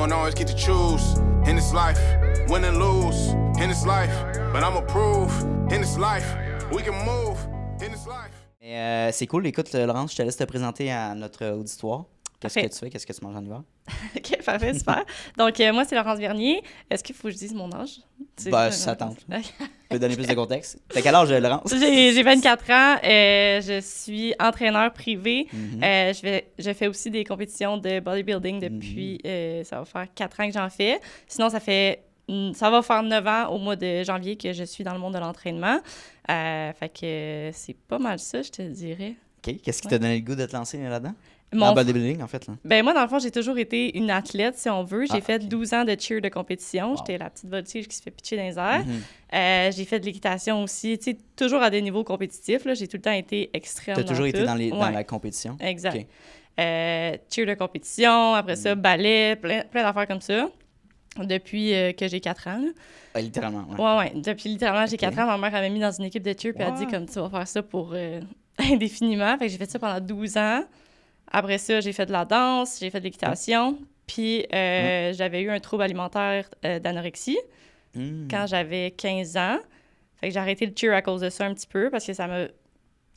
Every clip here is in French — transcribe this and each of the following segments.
don't always get to choose in this life, win and lose in this life, but I'ma prove in this life, we can move in this life. C'est cool. Écoute, Laurence, je te laisse te présenter à notre auditoire. Qu'est-ce que tu fais? Qu'est-ce que tu manges en hiver? OK, parfait, super. Donc, moi, c'est Laurence Vernier. Est-ce qu'il faut que je dise mon âge? Ça tente. Tu peux donner plus de contexte? T'as quel âge, Laurence? J'ai 24 ans. Je suis entraîneur privé. Je fais aussi des compétitions de bodybuilding depuis... ça va faire 4 ans que j'en fais. Sinon, ça va faire 9 ans au mois de janvier que je suis dans le monde de l'entraînement. Fait que c'est pas mal ça, je te dirais. OK. Qu'est-ce qui t'a donné le goût de te lancer là-dedans? Dans le bodybuilding, en fait. Là. Ben moi, dans le fond, j'ai toujours été une athlète, si on veut. J'ai fait OK. 12 ans de cheer de compétition. Wow. J'étais la petite voltige qui se fait pitcher dans les airs. J'ai fait de l'équitation aussi, tu sais, toujours à des niveaux compétitifs. Là. J'ai tout le temps été extrême T'as toujours été dans Ouais. la compétition? Exact. OK. Cheer de compétition, après ça, ballet, plein d'affaires comme ça. Depuis que j'ai 4 ans. Là. Littéralement, ouais. Ouais. Depuis littéralement, j'ai 4 ans. Ma mère m'avait mis dans une équipe de cheer, puis elle a dit comme tu vas faire ça pour indéfiniment. Fait que j'ai fait ça pendant 12 ans. Après ça, j'ai fait de la danse, j'ai fait de l'équitation. Puis j'avais eu un trouble alimentaire d'anorexie quand j'avais 15 ans. Fait que j'ai arrêté le cheer à cause de ça un petit peu parce que ça m'a...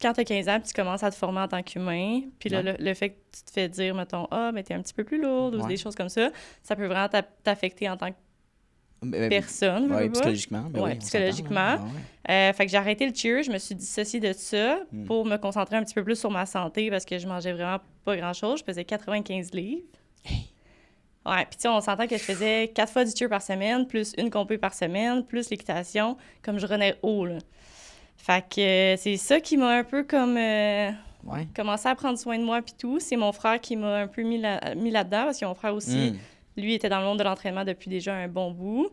Quand t'as 15 ans, puis tu commences à te former en tant qu'humain, puis là, le fait que tu te fais dire, mettons, mais t'es un petit peu plus lourde ou des choses comme ça, ça peut vraiment t'affecter en tant que personne. Oui, psychologiquement. Oui, psychologiquement. Fait que j'ai arrêté le cheer, je me suis dissociée de ça pour me concentrer un petit peu plus sur ma santé parce que je mangeais vraiment pas grand-chose. Je faisais 95 livres. Ouais, puis tu sais, on s'entend que je faisais 4 fois du cheer par semaine, plus une compé par semaine, plus l'équitation, comme je renais haut, là. Fait que c'est ça qui m'a un peu comme commencé à prendre soin de moi puis tout. C'est mon frère qui m'a un peu mis là-dedans parce que mon frère aussi, lui, était dans le monde de l'entraînement depuis déjà un bon bout.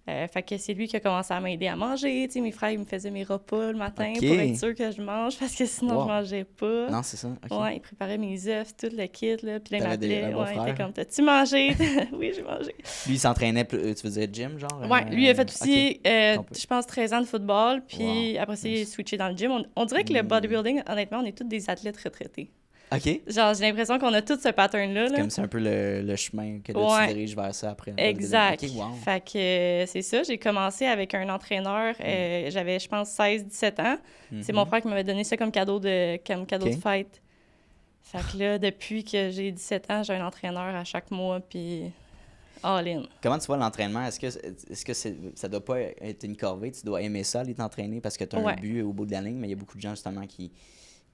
Fait que c'est lui qui a commencé à m'aider à manger. Tu sais, mes frères, ils me faisaient mes repas le matin pour être sûr que je mange parce que sinon, je mangeais pas. Non, c'est ça. Okay. Ouais, ils préparaient mes œufs, tout le kit. Là, puis là, ils m'appelaient. Il était comme, t'as-tu mangé? Oui, j'ai mangé. Lui, il s'entraînait, tu veux dire gym, genre? Ouais, lui, il a fait aussi, je pense, 13 ans de football. Puis après ça, il est switché dans le gym. On dirait que le bodybuilding, honnêtement, on est tous des athlètes retraités. OK. Genre, j'ai l'impression qu'on a tout ce pattern-là. C'est comme c'est un peu le chemin que là, tu diriges vers ça après. Exact. Okay, wow. Fait que c'est ça. J'ai commencé avec un entraîneur. J'avais, je pense, 16-17 ans. C'est mon frère qui m'avait donné ça comme cadeau de fête. Fait que là, depuis que j'ai 17 ans, j'ai un entraîneur à chaque mois, puis all-in. Comment tu vois l'entraînement? Est-ce que ça doit pas être une corvée? Tu dois aimer ça, aller t'entraîner parce que tu as un but au bout de la ligne, mais il y a beaucoup de gens, justement, qui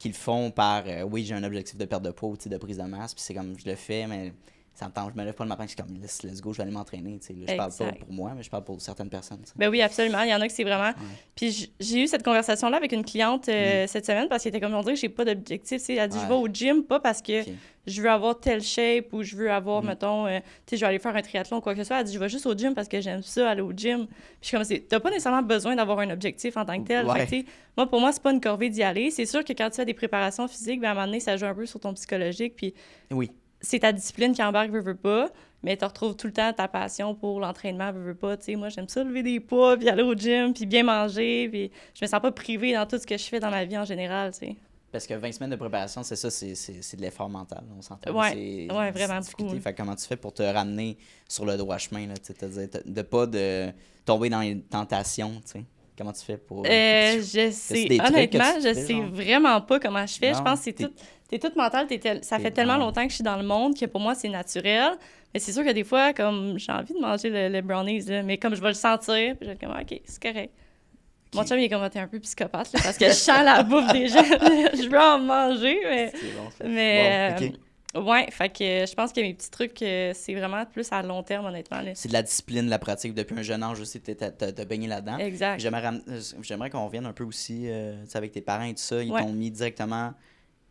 le font par oui, j'ai un objectif de perte de poids ou de prise de masse, puis c'est comme je le fais, mais ça me tente, je me lève pas le matin, c'est comme let's go, je vais aller m'entraîner. Là, je parle pas pour moi, mais je parle pour certaines personnes. T'sais. Ben oui, absolument. Il y en a que c'est vraiment. Puis j'ai eu cette conversation-là avec une cliente cette semaine parce qu'elle était comme on dirait que j'ai pas d'objectif. Elle a dit je vais au gym, pas parce que je veux avoir telle shape ou je veux avoir, mettons, tu sais, je vais aller faire un triathlon ou quoi que ce soit. Elle a dit je vais juste au gym parce que j'aime ça, aller au gym. Puis comme t'as pas nécessairement besoin d'avoir un objectif en tant que tel. Fait que, pour moi, c'est pas une corvée d'y aller. C'est sûr que quand tu fais des préparations physiques, ben, à un moment donné, ça joue un peu sur ton psychologique. Puis c'est ta discipline qui embarque, veux pas, mais tu retrouves tout le temps ta passion pour l'entraînement, veux pas. Tu sais, moi, j'aime ça, lever des poids, puis aller au gym, puis bien manger, puis je me sens pas privée dans tout ce que je fais dans ma vie en général, tu sais. Parce que 20 semaines de préparation, c'est ça, c'est de l'effort mental, on s'entend. Ouais, vraiment beaucoup. Fait comment tu fais pour te ramener sur le droit chemin, là, de pas tomber dans les tentations, tu sais? Comment tu fais pour... je sais, honnêtement, je sais vraiment pas comment je fais. Je pense que t'es toute mentale. Ça fait tellement longtemps que je suis dans le monde que pour moi, c'est naturel. Mais c'est sûr que des fois, comme j'ai envie de manger le brownies, là, mais comme je vais le sentir, puis je vais être comme, OK, c'est correct. Mon chum, il est comme, t'es un peu psychopathe, là, parce que je sens la bouffe des gens. Je veux en manger, mais... C'est bon, ça. Mais... Ouais, fait que je pense que mes petits trucs, c'est vraiment plus à long terme, honnêtement. Là. C'est de la discipline, de la pratique. Depuis un jeune âge aussi, t'as baigné là-dedans. Exact. J'aimerais qu'on revienne un peu aussi avec tes parents et tout ça. Ils t'ont mis directement...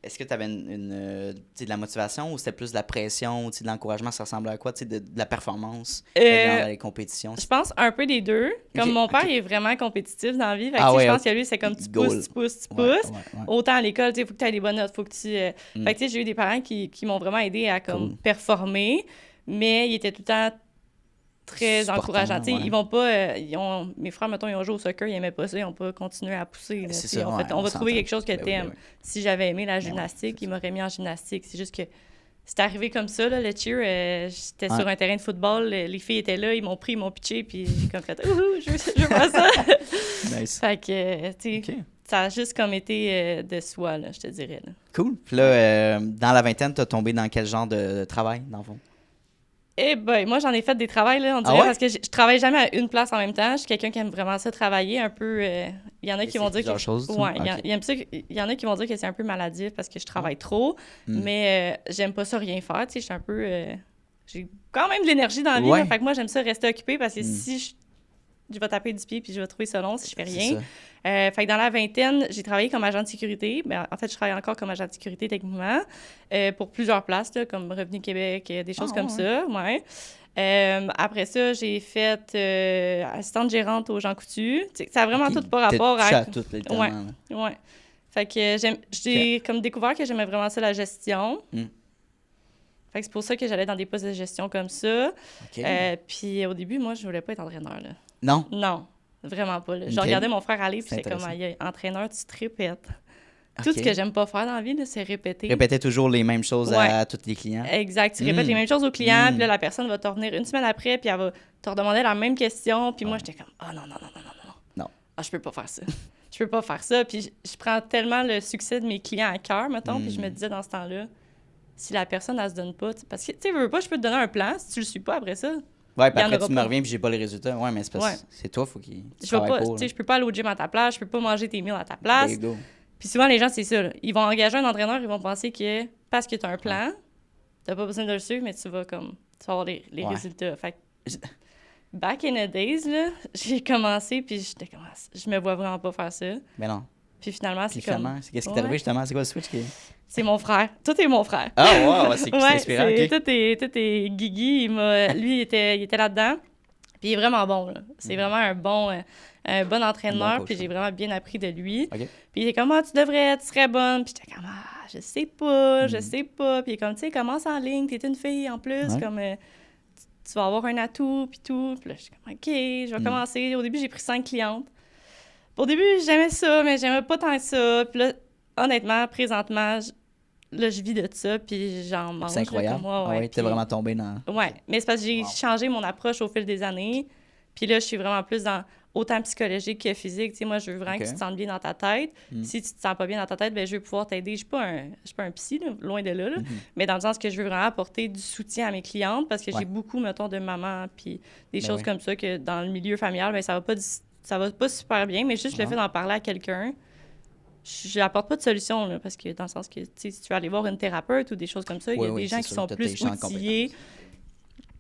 Est-ce que tu avais de la motivation ou c'était plus de la pression, de l'encouragement? Ça ressemblait à quoi? De la performance dans les compétitions? Je pense un peu des deux. Comme mon père, il est vraiment compétitif dans la vie. Fait que, je pense que lui, c'est comme tu pousses. Autant à l'école, il faut que tu aies des bonnes notes, faut que tu... Fait que j'ai eu des parents qui m'ont vraiment aidé à performer, mais ils étaient tout le temps très encourageants. Ils vont pas... mes frères, mettons, ils ont joué au soccer, ils aimaient pas ça, ils ont pas continué à pousser. Là, c'est ça, on va trouver quelque chose que t'aimes. Oui. Si j'avais aimé la gymnastique, ils m'auraient mis en gymnastique. C'est juste que c'est arrivé comme ça, là, le cheer. J'étais sur un terrain de football, les filles étaient là, ils m'ont pris, ils m'ont pitché, puis j'ai comme fait « Ouh, je veux faire ça! » Nice. Fait que, tu sais, ça a juste comme été de soi, là, je te dirais. Là. Cool. Puis là, dans la vingtaine, t'as tombé dans quel genre de travail, dans le fond? Eh ben, moi, j'en ai fait des travails, là, on dirait, parce que je travaille jamais à une place en même temps. Je suis quelqu'un qui aime vraiment ça travailler un peu. Il y en a qui vont dire que... choses, ouais, il y en a qui vont dire que c'est un peu maladif parce que je travaille trop, mais j'aime pas ça rien faire, tu sais, je suis un peu... j'ai quand même de l'énergie dans la vie, là, fait que moi, j'aime ça rester occupée parce que si je vais taper du pied puis je vais trouver ça long si je fais rien. Fait que dans la vingtaine, j'ai travaillé comme agent de sécurité. Ben, en fait, je travaille encore comme agent de sécurité techniquement pour plusieurs places, là, comme Revenu Québec, des choses comme ça. Ouais. Après ça, j'ai fait assistante gérante aux Jean Coutu. Ça a vraiment tout pas rapport à... tout, littéralement. Ouais. Fait que j'ai comme découvert que j'aimais vraiment ça, la gestion. Fait que c'est pour ça que j'allais dans des postes de gestion comme ça. Puis au début, moi, je voulais pas être entraîneur, là. Non? Non, vraiment pas. Là. Je regardais mon frère aller, puis j'étais comme, entraîneur, tu te répètes. Tout ce que j'aime pas faire dans la vie, là, c'est répéter. Répéter toujours les mêmes choses à tous les clients. Exact. Tu répètes les mêmes choses aux clients, puis là, la personne va te revenir une semaine après, puis elle va te redemander la même question. Puis moi, j'étais comme, non. Ah, je peux pas faire ça. Je peux pas faire ça. Puis je prends tellement le succès de mes clients à cœur, mettons, puis je me disais dans ce temps-là, si la personne, elle se donne pas, parce que, tu sais, veux pas, je peux te donner un plan, si tu le suis pas après ça. Ouais, puis après, tu me reviens puis j'ai pas les résultats. Ouais, mais c'est parce que c'est toi, faut qu'il travaille pas. Tu sais, je peux pas aller au gym à ta place, je peux pas manger tes meals à ta place. Puis souvent, les gens, c'est ça. Là. Ils vont engager un entraîneur, ils vont penser que parce que tu as un plan, t'as pas besoin de le suivre, mais tu vas avoir les résultats. Fait que, back in the days, là, j'ai commencé, puis je me vois vraiment pas faire ça. Mais non. Puis finalement, c'est comme... Qu'est-ce qui t'est arrivé, justement? C'est quoi le switch qui est... C'est mon frère. Tout est mon frère. Ah, wow! C'est inspirant. Tout est Guigui. Lui, il était là-dedans. Puis il est vraiment bon. Là. C'est vraiment un bon entraîneur. Puis j'ai vraiment bien appris de lui. Puis il était comme, tu serais bonne. Puis j'étais comme, je sais pas. Puis il est comme, tu sais, commence en ligne. T'es une fille en plus. Comme, tu vas avoir un atout. Puis tout. Puis là, je suis comme, OK, je vais commencer. Au début, j'ai pris 5 clientes. Au début, j'aimais ça, mais j'aimais pas tant ça. Puis là, honnêtement, présentement, je vis de ça, puis j'en mange. C'est incroyable. T'es vraiment tombé dans... Ouais, mais c'est parce que j'ai changé mon approche au fil des années. Puis là, je suis vraiment plus dans autant psychologique que physique. Tu sais, moi, je veux vraiment que tu te sentes bien dans ta tête. Si tu te sens pas bien dans ta tête, ben je veux pouvoir t'aider. Je suis pas un psy, là, loin de là, mais dans le sens que je veux vraiment apporter du soutien à mes clientes parce que j'ai beaucoup, mettons, de mamans, puis des choses comme ça que dans le milieu familial, ben ça va pas super bien, mais juste le fait d'en parler à quelqu'un, je n'apporte pas de solution, là, parce que dans le sens que, tu sais, si tu veux aller voir une thérapeute ou des choses comme ça, il y a des gens qui sont plus outillés.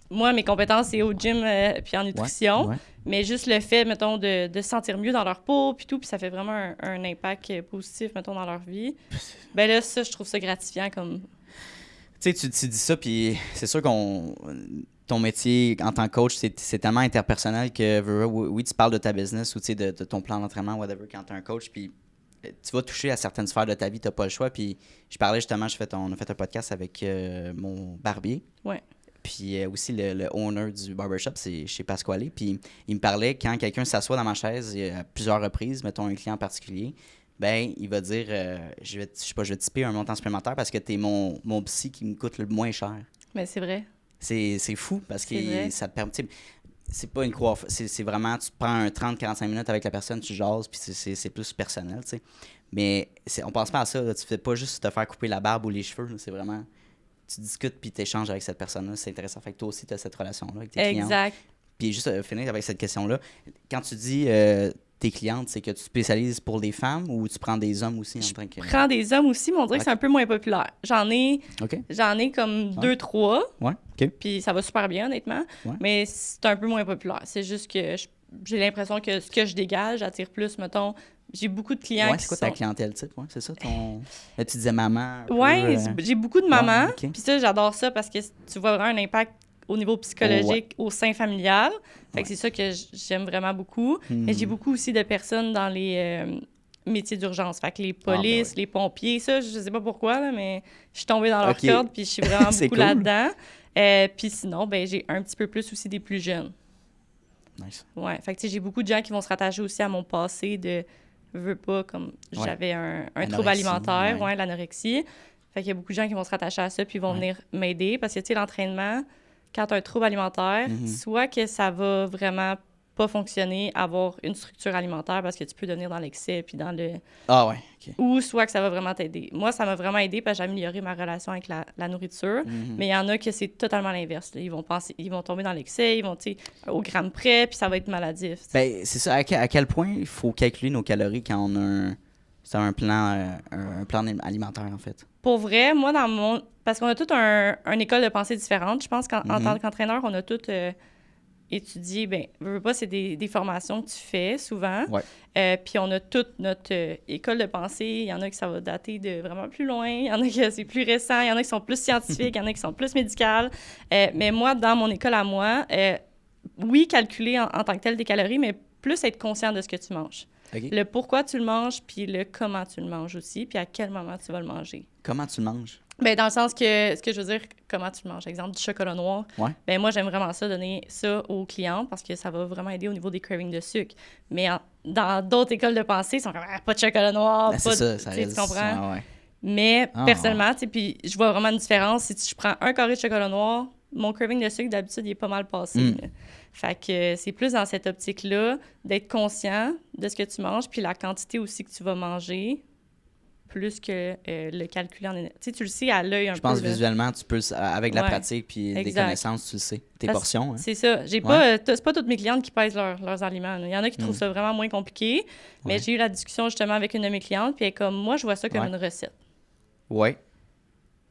Moi, mes compétences, c'est au gym puis en nutrition, mais juste le fait, mettons, de se sentir mieux dans leur peau, puis tout, puis ça fait vraiment un impact positif, mettons, dans leur vie. Ben là, ça, je trouve ça gratifiant comme... Tu sais, tu dis ça, puis c'est sûr ton métier en tant que coach, c'est tellement interpersonnel que, oui, tu parles de ta business ou, tu sais, de ton plan d'entraînement, whatever, quand tu es un coach, puis tu vas toucher à certaines sphères de ta vie, tu n'as pas le choix. Puis je parlais justement, on a fait un podcast avec mon barbier. Ouais. Puis aussi le owner du barbershop, c'est chez Pasquale. Puis il me parlait quand quelqu'un s'assoit dans ma chaise à plusieurs reprises, mettons un client en particulier, ben il va dire je vais te tiper un montant supplémentaire parce que t'es mon psy qui me coûte le moins cher. Mais c'est vrai. C'est fou parce que ça te permet... C'est pas une coiffe, c'est vraiment, tu prends un 30-45 minutes avec la personne, tu jases, puis c'est plus personnel, tu sais. Mais on pense pas à ça, là. Tu fais pas juste te faire couper la barbe ou les cheveux, là. C'est vraiment, tu discutes puis tu échanges avec cette personne-là, c'est intéressant. Fait que toi aussi, tu as cette relation-là avec tes clients. Exact. Puis juste finir avec cette question-là, quand tu dis tes clientes, c'est que tu spécialises pour les femmes ou tu prends des hommes aussi? Je prends des hommes aussi, mais on dirait que c'est un peu moins populaire. J'en ai comme 2-3. Ouais, OK. Puis ça va super bien, honnêtement. Ouais. Mais c'est un peu moins populaire. C'est juste que j'ai l'impression que ce que je dégage attire plus, mettons. J'ai beaucoup de clients qui c'est quoi ta clientèle type? Ouais, c'est ça, Là, tu disais maman. Oui, j'ai beaucoup de mamans. Puis ça, j'adore ça parce que tu vois vraiment un impact au niveau psychologique au sein familial. Fait que c'est ça que j'aime vraiment beaucoup. Mais j'ai beaucoup aussi de personnes dans les métiers d'urgence. Fait que les polices, les pompiers, ça, je sais pas pourquoi, là, mais je suis tombée dans leur corde puis je suis vraiment beaucoup là-dedans. Puis sinon, ben j'ai un petit peu plus aussi des plus jeunes. Nice. Ouais. Fait que tu sais, j'ai beaucoup de gens qui vont se rattacher aussi à mon passé de... veux pas, comme j'avais un trouble alimentaire, l'anorexie. Fait qu'il y a beaucoup de gens qui vont se rattacher à ça puis vont venir m'aider parce que, tu sais, l'entraînement, quand tu as un trouble alimentaire, soit que ça va vraiment pas fonctionner, avoir une structure alimentaire parce que tu peux devenir dans l'excès puis dans le... Ah ouais, OK. Ou soit que ça va vraiment t'aider. Moi, ça m'a vraiment aidé parce que j'ai amélioré ma relation avec la nourriture. Mais il y en a que c'est totalement l'inverse. Là. Ils vont tomber dans l'excès, ils vont, tu sais, au gramme près, puis ça va être maladif. T'sais. Ben, c'est ça. À quel point il faut calculer nos calories quand on a un plan alimentaire, en fait? Pour vrai, moi, dans mon... Parce qu'on a toute une école de pensée différente. Je pense qu'en tant qu'entraîneur, on a tout... étudier, bien, veux pas, c'est des formations que tu fais souvent. Ouais. Puis on a toute notre école de pensée. Il y en a qui ça va dater de vraiment plus loin. Il y en a qui c'est plus récent. Il y en a qui sont plus scientifiques. Il y en a qui sont plus médicales. Mais moi, dans mon école à moi, oui, calculer en tant que tel des calories, mais plus être conscient de ce que tu manges. Okay. Le pourquoi tu le manges, puis le comment tu le manges aussi, puis à quel moment tu vas le manger. Comment tu le manges? Bien, dans le sens que, ce que je veux dire, comment tu le manges. Exemple, du chocolat noir. Ouais. Bien, moi, j'aime vraiment ça, donner ça aux clients parce que ça va vraiment aider au niveau des cravings de sucre. Mais dans d'autres écoles de pensée, ils sont comme pas de chocolat noir, Ben, pas c'est ça tu comprends? Ouais. Mais personnellement, tu sais, puis je vois vraiment une différence. Si je prends un carré de chocolat noir, mon craving de sucre, d'habitude, il est pas mal passé. Fait que c'est plus dans cette optique-là d'être conscient de ce que tu manges puis la quantité aussi que tu vas manger. Plus que le calculer en énergie. Tu sais, tu le sais à l'œil un peu. Je pense là. visuellement, tu peux, avec la pratique puis des connaissances, tu le sais. Tes portions. Hein. C'est ça. C'est pas toutes mes clientes qui pèsent leurs aliments. Là. Il y en a qui trouvent ça vraiment moins compliqué. Mais j'ai eu la discussion justement avec une de mes clientes, puis elle est comme, moi, je vois ça comme une recette. Ouais.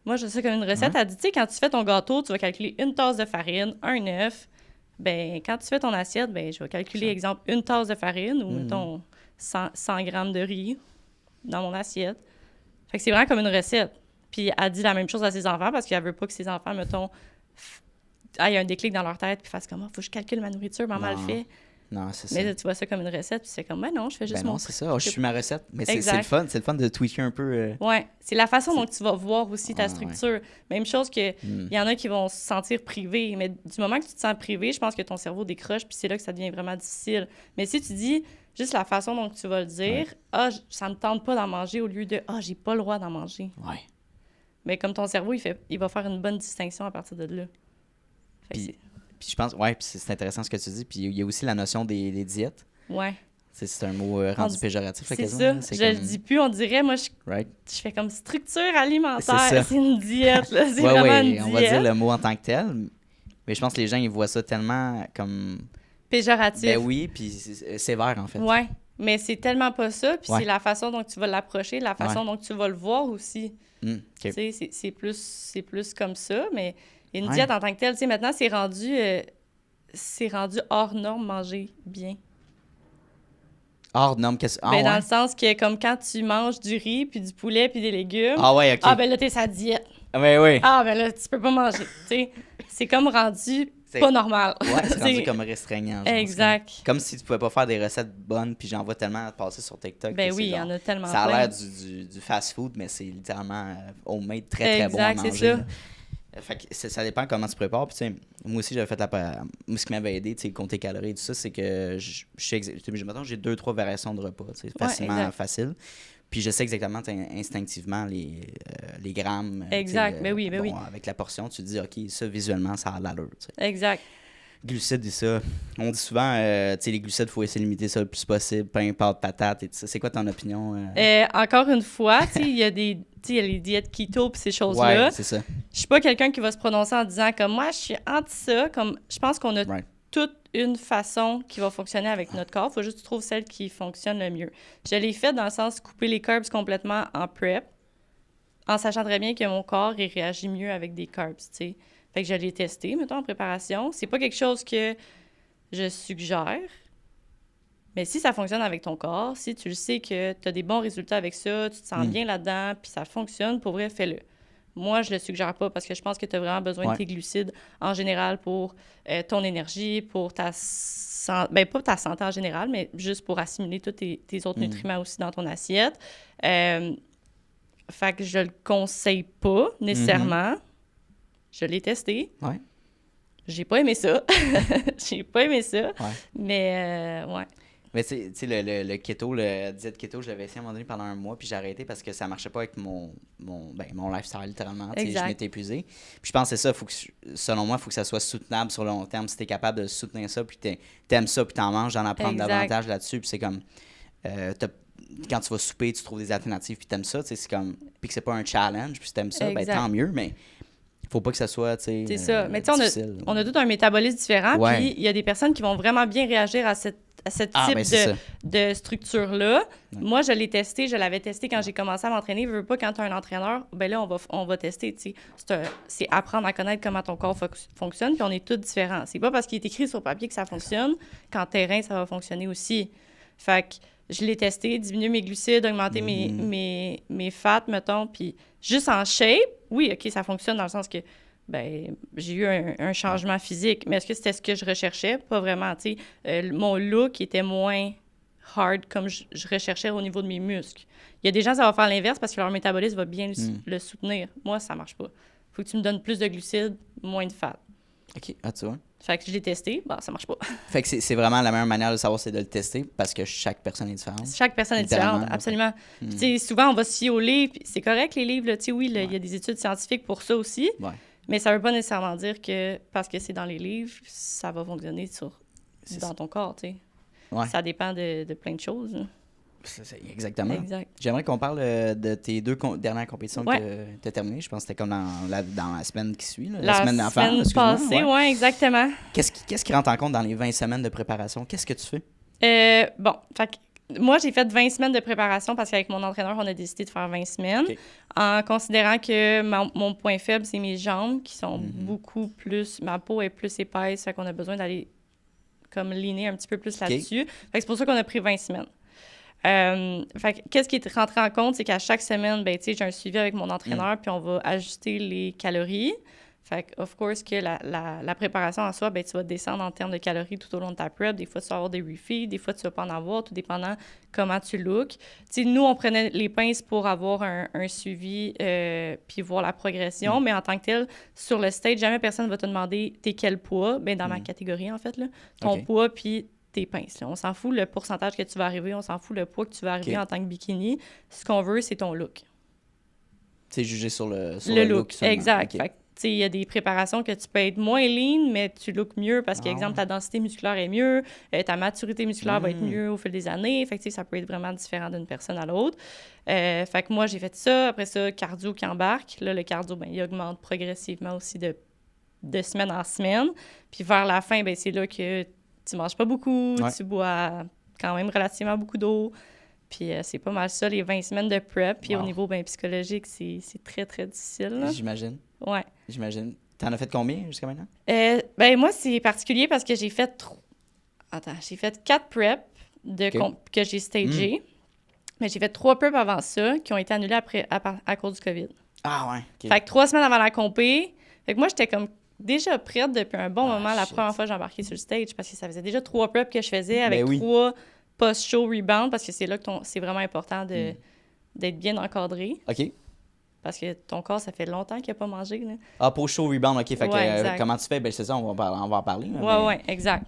Moi, je vois ça comme une recette. Elle dit, tu sais, quand tu fais ton gâteau, tu vas calculer une tasse de farine, un œuf. Ben quand tu fais ton assiette, ben je vais calculer, exemple, une tasse de farine ou, mettons, 100 grammes de riz dans mon assiette. Fait que c'est vraiment comme une recette. Puis elle dit la même chose à ses enfants parce qu'elle veut pas que ses enfants, mettons, aient un déclic dans leur tête puis fassent comme « faut que je calcule ma nourriture, maman le fait. » Non, c'est ça. Mais là, tu vois ça comme une recette puis c'est comme « ben non, je fais juste mon... » non, c'est ça. Je suis ma recette. Mais c'est le fun. C'est le fun de tweaker un peu. Ouais. C'est la façon dont tu vas voir aussi ta structure. Ouais. Même chose que il y en a qui vont se sentir privés. Mais du moment que tu te sens privé, je pense que ton cerveau décroche puis c'est là que ça devient vraiment difficile. Mais si tu dis... Juste la façon dont tu vas le dire, ça me tente pas d'en manger au lieu de j'ai pas le droit d'en manger. Ouais. Mais comme ton cerveau, il va faire une bonne distinction à partir de là. Puis je pense, puis c'est intéressant ce que tu dis. Puis il y a aussi la notion des diètes. Ouais. C'est un mot rendu péjoratif. C'est ça. Je le dis plus. On dirait, moi, je fais comme structure alimentaire. C'est une diète. Là. C'est vraiment une diète. On va dire le mot en tant que tel. Mais je pense que les gens, ils voient ça tellement comme... péjoratif. Ben oui, puis sévère, en fait. Ouais, mais c'est tellement pas ça, puis c'est la façon dont tu vas l'approcher, la façon dont tu vas le voir aussi. Okay. Tu sais, c'est plus comme ça, mais une diète en tant que telle, tu sais, maintenant, c'est rendu hors norme manger bien. Hors norme, qu'est-ce que... Ben, dans le sens que, comme quand tu manges du riz, puis du poulet, puis des légumes... Ah ouais, OK. Ah, ben là, t'es sa diète. Oui. Ah, ben là, tu peux pas manger, tu sais. C'est comme rendu... pas normal. Ouais, c'est rendu comme restreignant. Exact. Comme si tu pouvais pas faire des recettes bonnes, puis j'en vois tellement passer sur TikTok. Ben oui, il y en a tellement. Ça a l'air du fast-food, mais c'est littéralement homemade, très, très bon à manger. C'est ça. Fait que ça dépend comment tu prépares. Puis, moi aussi, j'avais fait moi, ce qui m'avait aidé, compter calories et tout ça, c'est que j'ai 2-3 variations de repas, facilement facile. Puis je sais exactement instinctivement les grammes. Exact, ben oui. Avec la portion, tu te dis, OK, ça, visuellement, ça a l'allure. Exact. Glucides et ça. On dit souvent, les glucides, il faut essayer de limiter ça le plus possible. Pain, pâte, patate et tout ça. C'est quoi ton opinion? Encore une fois, il y a les diètes keto et ces choses-là. Ouais, c'est ça. Je suis pas quelqu'un qui va se prononcer en disant comme moi, je suis anti ça. Comme, je pense qu'on a toute une façon qui va fonctionner avec notre corps. Il faut juste que tu trouves celle qui fonctionne le mieux. Je l'ai fait dans le sens de couper les carbs complètement en prep, en sachant très bien que mon corps il réagit mieux avec des carbs, tu sais. Fait que je l'ai testé, mettons, en préparation. C'est pas quelque chose que je suggère, mais si ça fonctionne avec ton corps, si tu le sais que tu as des bons résultats avec ça, tu te sens bien là-dedans, puis ça fonctionne, pour vrai, fais-le. Moi, je le suggère pas parce que je pense que tu as vraiment besoin de tes glucides en général pour ton énergie, pour ta santé, ben pas ta santé en général, mais juste pour assimiler tous tes autres nutriments aussi dans ton assiette. Fait que je le conseille pas nécessairement. Je l'ai testé. Ouais. J'ai pas aimé ça. Ouais. Mais ouais. Mais tu sais, le keto, le diète keto, je l'avais essayé à un moment donné pendant un mois, puis j'ai arrêté parce que ça marchait pas avec mon lifestyle, littéralement. Tu sais, je m'étais épuisé. Puis je pense que c'est ça, selon moi, il faut que ça soit soutenable sur le long terme. Si tu es capable de soutenir ça, puis t'aimes ça, puis t'en manges, d'en apprendre davantage là-dessus, puis c'est comme... quand tu vas souper, tu trouves des alternatives, puis t'aimes ça, tu sais, c'est comme... Puis que c'est pas un challenge, puis si t'aimes ça, ben tant mieux, mais... Faut pas que ça soit, tu sais, c'est ça. Mais tu sais, on a tout un métabolisme différent, puis il y a des personnes qui vont vraiment bien réagir à ce type de structure-là. Ouais. Moi, je l'avais testé quand j'ai commencé à m'entraîner. Je veux pas, quand tu as un entraîneur, ben là, on va tester, tu sais. C'est apprendre à connaître comment ton corps fonctionne, puis on est tous différents. C'est pas parce qu'il est écrit sur papier que ça fonctionne qu'en terrain, ça va fonctionner aussi. Fait que je l'ai testé, diminuer mes glucides, augmenter mes fats, mettons, puis juste en shape, oui, OK, ça fonctionne dans le sens que j'ai eu un changement physique. Mais est-ce que c'était ce que je recherchais? Pas vraiment, tu sais. Mon look était moins hard comme je recherchais au niveau de mes muscles. Il y a des gens, ça va faire l'inverse parce que leur métabolisme va bien le soutenir. Moi, ça marche pas. Faut que tu me donnes plus de glucides, moins de fat. OK, tu vois. Fait que je l'ai testé, ça marche pas. Fait que c'est vraiment la meilleure manière de savoir, c'est de le tester parce que chaque personne est différente. Chaque personne est différente, absolument. Puis, tu sais, souvent, on va se fier aux livres. C'est correct, les livres, tu sais, oui, il y a des études scientifiques pour ça aussi. Ouais. Mais ça veut pas nécessairement dire que parce que c'est dans les livres, ça va fonctionner dans ton corps, tu sais. Ouais. Ça dépend de plein de choses. Exactement. Exact. J'aimerais qu'on parle de tes 2 dernières compétitions que tu as terminées. Je pense que c'était comme dans la semaine qui suit. La semaine d'enfant. La semaine passée, oui, exactement. Qu'est-ce qui rentre en compte dans les 20 semaines de préparation? Qu'est-ce que tu fais? Fait que moi, j'ai fait 20 semaines de préparation parce qu'avec mon entraîneur, on a décidé de faire 20 semaines. Okay. En considérant que mon point faible, c'est mes jambes qui sont beaucoup plus... Ma peau est plus épaisse, fait qu'on a besoin d'aller comme leaner un petit peu plus là-dessus. Fait que c'est pour ça qu'on a pris 20 semaines. Fait que, qu'est-ce qui est rentré en compte, c'est qu'à chaque semaine, j'ai un suivi avec mon entraîneur, puis on va ajuster les calories. Fait que, of course, que la préparation en soi, tu vas descendre en termes de calories tout au long de ta prep. Des fois, tu vas avoir des refeeds, des fois, tu vas pas en avoir, tout dépendant comment tu looks. Tu sais, nous, on prenait les pinces pour avoir un suivi puis voir la progression, mais en tant que tel, sur le stage, jamais personne va te demander t'es quel poids, dans ma catégorie, en fait, là, ton poids, puis tes pinces. Là. On s'en fout le pourcentage que tu vas arriver, on s'en fout le poids que tu vas arriver en tant que bikini. Ce qu'on veut, c'est ton look. C'est jugé sur le look. Exact. Okay. Fait que, il y a des préparations que tu peux être moins lean, mais tu looks mieux parce qu'exemple, ta densité musculaire est mieux, ta maturité musculaire va être mieux au fil des années. Fait que, ça peut être vraiment différent d'une personne à l'autre. Fait que moi, j'ai fait ça. Après ça, cardio qui embarque. Là, le cardio, il augmente progressivement aussi de semaine en semaine. Puis vers la fin, c'est là que tu manges pas beaucoup, tu bois quand même relativement beaucoup d'eau. Puis c'est pas mal ça, les 20 semaines de prep. Puis au niveau psychologique, c'est très, très difficile. Là. J'imagine. Ouais. J'imagine. T'en as fait combien jusqu'à maintenant? Moi, c'est particulier parce que j'ai fait 4 preps que j'ai stagées. Mais j'ai fait 3 preps avant ça qui ont été annulés à cause du COVID. Ah ouais. Okay. Fait que 3 semaines avant la compé. Fait que moi, j'étais comme déjà prête depuis un bon moment la première fois que j'ai embarqué sur le stage parce que ça faisait déjà 3 preps que je faisais avec 3 post-show rebound parce que c'est là que c'est vraiment important d'être bien encadré. OK. Parce que ton corps, ça fait longtemps qu'il n'a pas mangé. Là. Ah, post-show rebound, OK. Fait que comment tu fais? C'est ça, on va en parler. Oui, exact.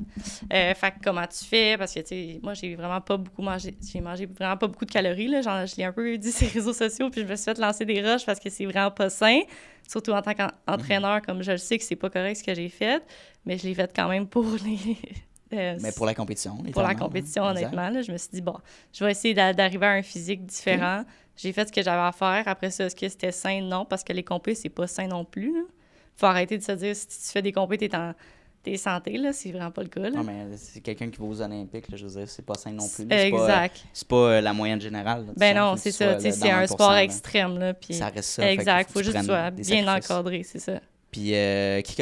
Fait que comment tu fais? Parce que, tu sais, moi, j'ai vraiment pas beaucoup mangé. J'ai mangé vraiment pas beaucoup de calories. Là. Genre, je l'ai un peu dit sur les réseaux sociaux, puis je me suis fait lancer des rushs parce que c'est vraiment pas sain. Surtout en tant qu'entraîneur, comme je le sais que c'est pas correct ce que j'ai fait, mais je l'ai fait quand même pour les... mais pour la compétition, pour la compétition, honnêtement. Là, je me suis dit, je vais essayer d'arriver à un physique différent. J'ai fait ce que j'avais à faire. Après ça, est-ce que c'était sain? Non, parce que les compés, c'est pas sain non plus. Il faut arrêter de se dire, si tu fais des compés, t'es santé, là. C'est vraiment pas le cas. Là. Non, mais c'est quelqu'un qui va aux Olympiques, là, je veux dire, c'est pas sain non plus. Exact. C'est pas la moyenne générale. Là, non, c'est ça. C'est un sport extrême. Là, puis ça reste ça. Exact. Faut juste que tu sois bien encadré, c'est ça. Puis, qui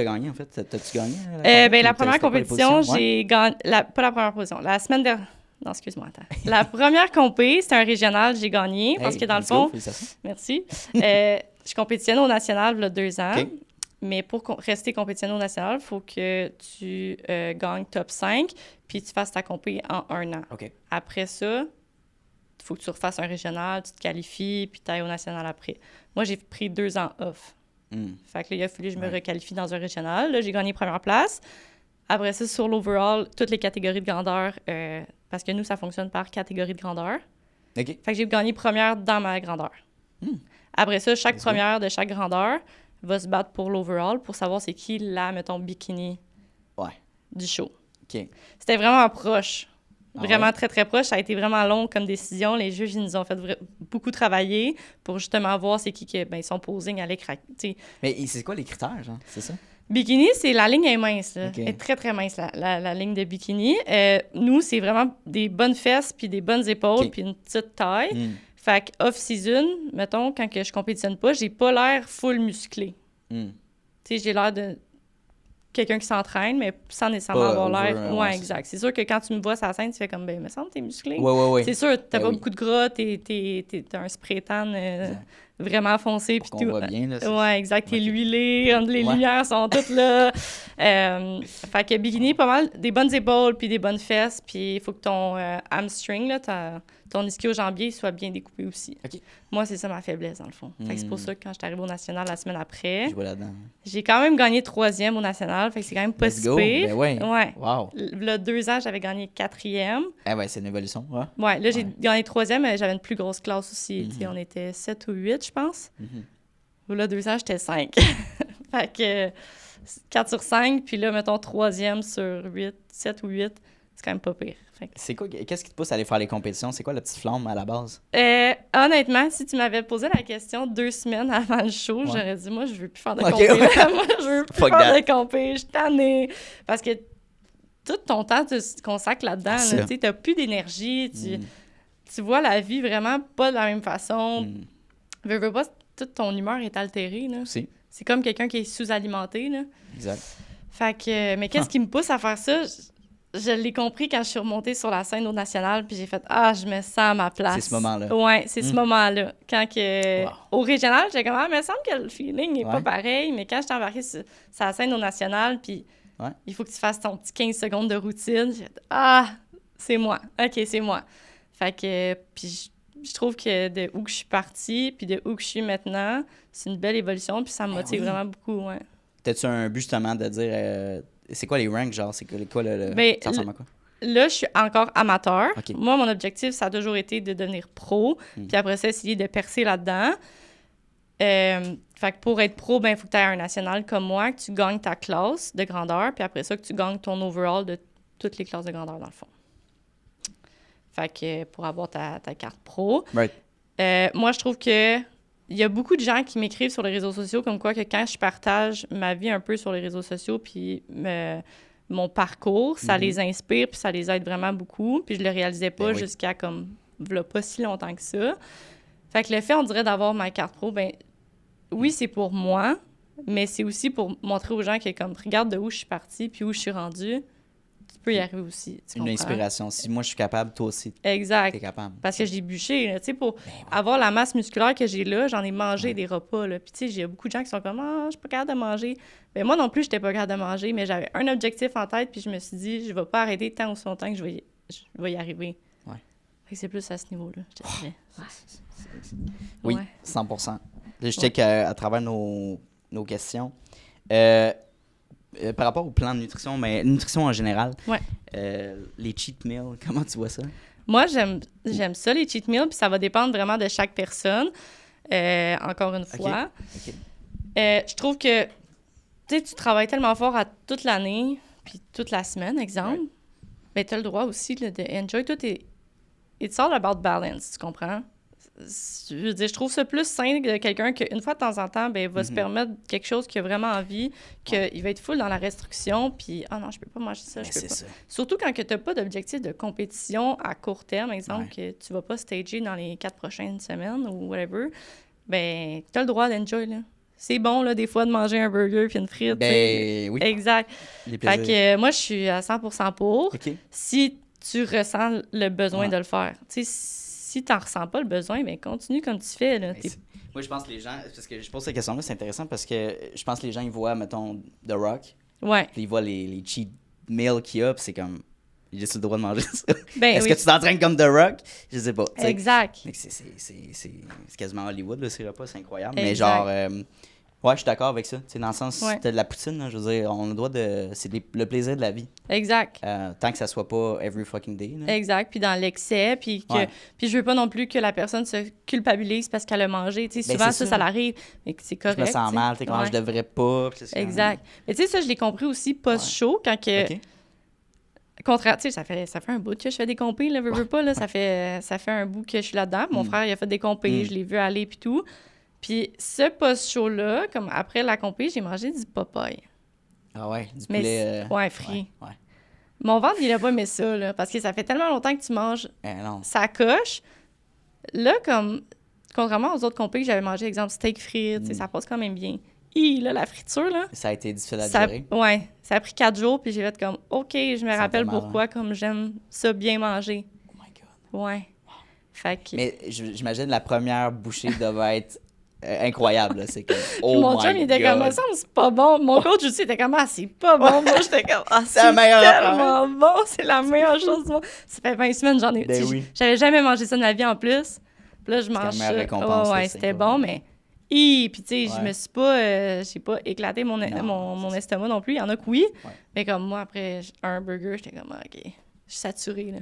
a gagné, en fait? T'as-tu gagné? La première compétition, j'ai gagné... Pas la première position. La semaine dernière... Non, excuse-moi, attends. La première compé, c'était un régional, j'ai gagné. Parce que dans le fond... Merci. Je compétitionnais au national il y a 2 ans. Okay. Mais pour rester compétitionné au national, il faut que tu gagnes top 5 puis tu fasses ta compé en 1 an. Okay. Après ça, il faut que tu refasses un régional, tu te qualifies, puis tu ailles au national après. Moi, j'ai pris 2 ans off. Fait que là, il a fallu que je me requalifie dans un régional. Là, j'ai gagné première place. Après ça, sur l'overall, toutes les catégories de grandeur, parce que nous, ça fonctionne par catégorie de grandeur. OK. Fait que j'ai gagné première dans ma grandeur. Après ça, chaque première de chaque grandeur va se battre pour l'overall pour savoir c'est qui la, mettons, bikini du show. OK. C'était vraiment proche. Vraiment ouais? très, très proche. Ça a été vraiment long comme décision. Les juges, ils nous ont fait beaucoup travailler pour justement voir c'est qui ils sont posing à l'écran. Mais c'est quoi les critères, genre? C'est ça? Bikini, c'est la ligne est mince. Là. Okay. Elle est très, très mince, la ligne de bikini. Nous, c'est vraiment des bonnes fesses, puis des bonnes épaules, puis une petite taille. Fait que off-season, mettons, quand que je compétitionne pas, j'ai pas l'air full musclé. Tu sais, j'ai l'air de quelqu'un qui s'entraîne, mais sans nécessairement avoir l'air... Ouais, exact. C'est sûr que quand tu me vois sur la scène, tu fais comme, ben, il me semble que t'es musclé. Ouais. C'est sûr, t'as pas beaucoup de gras, t'as un spray tan vraiment foncé. Pour qu'on voit bien, là. Ouais, exact. T'es huilé, les lumières sont toutes là. Fait que bikini, pas mal, des bonnes épaules, puis des bonnes fesses, puis il faut que ton hamstring, là, ton ischio-jambier soit bien découpé aussi. Okay. Moi, c'est ça ma faiblesse, dans le fond. Fait que c'est pour ça que quand je suis arrivée au national la semaine après, je vois là-dedans. J'ai quand même gagné 3e au national, fait que c'est quand même pas si pire. Ben ouais. Wow. Là, 2 ans, j'avais gagné 4e. Ah ouais, c'est une évolution, ouais. Ouais, là, j'ai gagné 3e, mais j'avais une plus grosse classe aussi. On était 7 ou 8, je pense. Là, 2 ans, j'étais 5. Fait que 4 sur 5, puis là, mettons 3e sur 8, 7 ou 8, c'est quand même pas pire. C'est quoi, qu'est-ce qui te pousse à aller faire les compétitions? C'est quoi la petite flamme à la base? Honnêtement, si tu m'avais posé la question 2 semaines avant le show, j'aurais dit, moi, je veux plus faire de compé. Moi, je veux plus faire de compé. Je suis tannée. Parce que tout ton temps, tu consacres là-dedans. Là, tu n'as plus d'énergie. Tu vois la vie vraiment pas de la même façon. Veux pas, toute ton humeur est altérée. Là. C'est comme quelqu'un qui est sous-alimenté. Là. Exact. Fait que, mais qu'est-ce qui me pousse à faire ça? Je l'ai compris quand je suis remontée sur la scène au national, puis j'ai fait « Ah, je me sens à ma place. » C'est ce moment-là. Ouais, c'est ce moment-là. Quand que, au régional, j'étais comme « Ah, il me semble que le feeling n'est pas pareil. » Mais quand je suis embarquée sur la scène au national, puis il faut que tu fasses ton petit 15 secondes de routine, j'ai fait « Ah, c'est moi. OK, c'est moi. » Fait que, puis je trouve que de où que je suis partie, puis de où que je suis maintenant, c'est une belle évolution, puis ça me motive vraiment beaucoup, ouais. T'as-tu un but, justement, de dire... c'est quoi les ranks, genre? C'est quoi ça ressemble à quoi? Là, je suis encore amateur. Okay. Moi, mon objectif, ça a toujours été de devenir pro, puis après ça, essayer de percer là-dedans. Fait que pour être pro, ben il faut que tu aies un national comme moi, que tu gagnes ta classe de grandeur, puis après ça, que tu gagnes ton overall de toutes les classes de grandeur, dans le fond. Fait que pour avoir ta carte pro. Right. Moi, je trouve que il y a beaucoup de gens qui m'écrivent sur les réseaux sociaux comme quoi que quand je partage ma vie un peu sur les réseaux sociaux puis mon parcours, ça les inspire puis ça les aide vraiment beaucoup. Puis je le réalisais pas jusqu'à comme v'là pas si longtemps que ça. Fait que le fait, on dirait, d'avoir ma carte pro, ben oui, c'est pour moi, mais c'est aussi pour montrer aux gens que comme regarde de où je suis partie puis où je suis rendue. Tu peux y arriver aussi. Tu comprends? Une inspiration. Si moi, je suis capable, toi aussi, exact. t'es capable. Parce que j'ai bûché. Tu sais, pour avoir la masse musculaire que j'ai là, j'en ai mangé des repas. Là. Puis, tu sais, j'ai beaucoup de gens qui sont comme « Ah, je suis pas capable de manger. » Ben moi non plus, j'étais pas capable de manger, mais j'avais un objectif en tête, puis je me suis dit « Je vais pas arrêter tant aussi longtemps que je vais y arriver. » Fait que c'est plus à ce niveau-là, je te dirais. Oui, 100%. Je sais qu'à travers nos questions, par rapport au plan de nutrition, mais nutrition en général, les cheat meals, comment tu vois ça? Moi, j'aime ça, les cheat meals, puis ça va dépendre vraiment de chaque personne, encore une fois. Okay. Je trouve que tu travailles tellement fort à toute l'année, puis toute la semaine, exemple, mais tu as le droit aussi là, de enjoy. Tout it's all about balance, tu comprends? Je veux dire, je trouve ça plus sain de quelqu'un qu'une fois de temps en temps, ben, va se permettre quelque chose qu'il a vraiment envie, qu'il va être full dans la restriction, puis « Ah non, je peux pas manger ça, je peux pas. » Surtout quand tu n'as pas d'objectif de compétition à court terme, exemple, que tu vas pas stager dans les 4 prochaines semaines ou whatever, ben, tu as le droit d'enjoy, là. C'est bon, là, des fois, de manger un burger puis une frite. Ben, oui. Exact. Fait que moi, je suis à 100% pour. Okay. Si tu ressens le besoin de le faire. Tu sais, si tu n'en ressens pas le besoin, bien, continue comme tu fais. Là. Moi, je pense que les gens... Parce que je pose cette question-là, c'est intéressant parce que je pense que les gens, ils voient, mettons, The Rock. Ouais. Puis ils voient les cheat meals qu'il y a, puis c'est comme... J'ai juste le droit de manger ça. Ben, Est-ce que tu t'entraînes comme The Rock? Je sais pas. T'sais. Exact. C'est quasiment Hollywood, là, ces repas, c'est incroyable. Exact. Mais genre... Ouais, je suis d'accord avec ça. Dans le sens, Ouais. de la poutine, là, je veux dire, on a le droit de... C'est le plaisir de la vie. Exact. Tant que ça soit pas every fucking day. Là. Exact. Puis dans l'excès, puis je veux pas non plus que la personne se culpabilise parce qu'elle a mangé. Tu sais, souvent, ça l'arrive, mais c'est correct. Je me sens mal, comment je devrais pas. Exact. Mais tu sais, ça, je l'ai compris aussi post-show, quand que... OK. Contraire, tu sais, ça fait un bout que je fais des compés, là, veux pas, là, ça fait un bout que je suis là-dedans. Mon frère, il a fait des compés, je l'ai vu aller, puis tout. Puis ce post-show-là, comme après la compé, j'ai mangé du Popeye. Ah ouais, du poulet... Ouais, frit. Ouais. Mon ventre, il a pas aimé ça, là, parce que ça fait tellement longtemps que tu manges non. ça coche. Là, comme, contrairement aux autres compés que j'avais mangé, exemple, steak frit, ça passe quand même bien. Là, la friture, là... Ça a été difficile à gérer. Ouais, ça a pris 4 jours, puis j'ai fait comme, OK, je me rappelle mal, pourquoi, comme j'aime ça bien manger. Oh my God. Ouais. Fait que... Mais j'imagine la première bouchée devait être incroyable, là. C'est comme, oh my God. Mon chum, il était comme, ça, c'est pas bon. Mon coach aussi était comme, c'est pas bon. Moi, j'étais comme, c'est la meilleure tellement bon. C'est la meilleure chose du monde. Ça fait 20 semaines, j'en ai... Ben oui. J'avais jamais mangé ça de ma vie, en plus. Puis là, je mange ça. Récompense, ouais, c'était bon, mais... Puis, tu sais, je me suis pas... j'ai pas éclaté mon estomac non plus. Il y en a que oui. Ouais. Mais comme moi, après un burger, j'étais comme, OK, je suis saturée, là.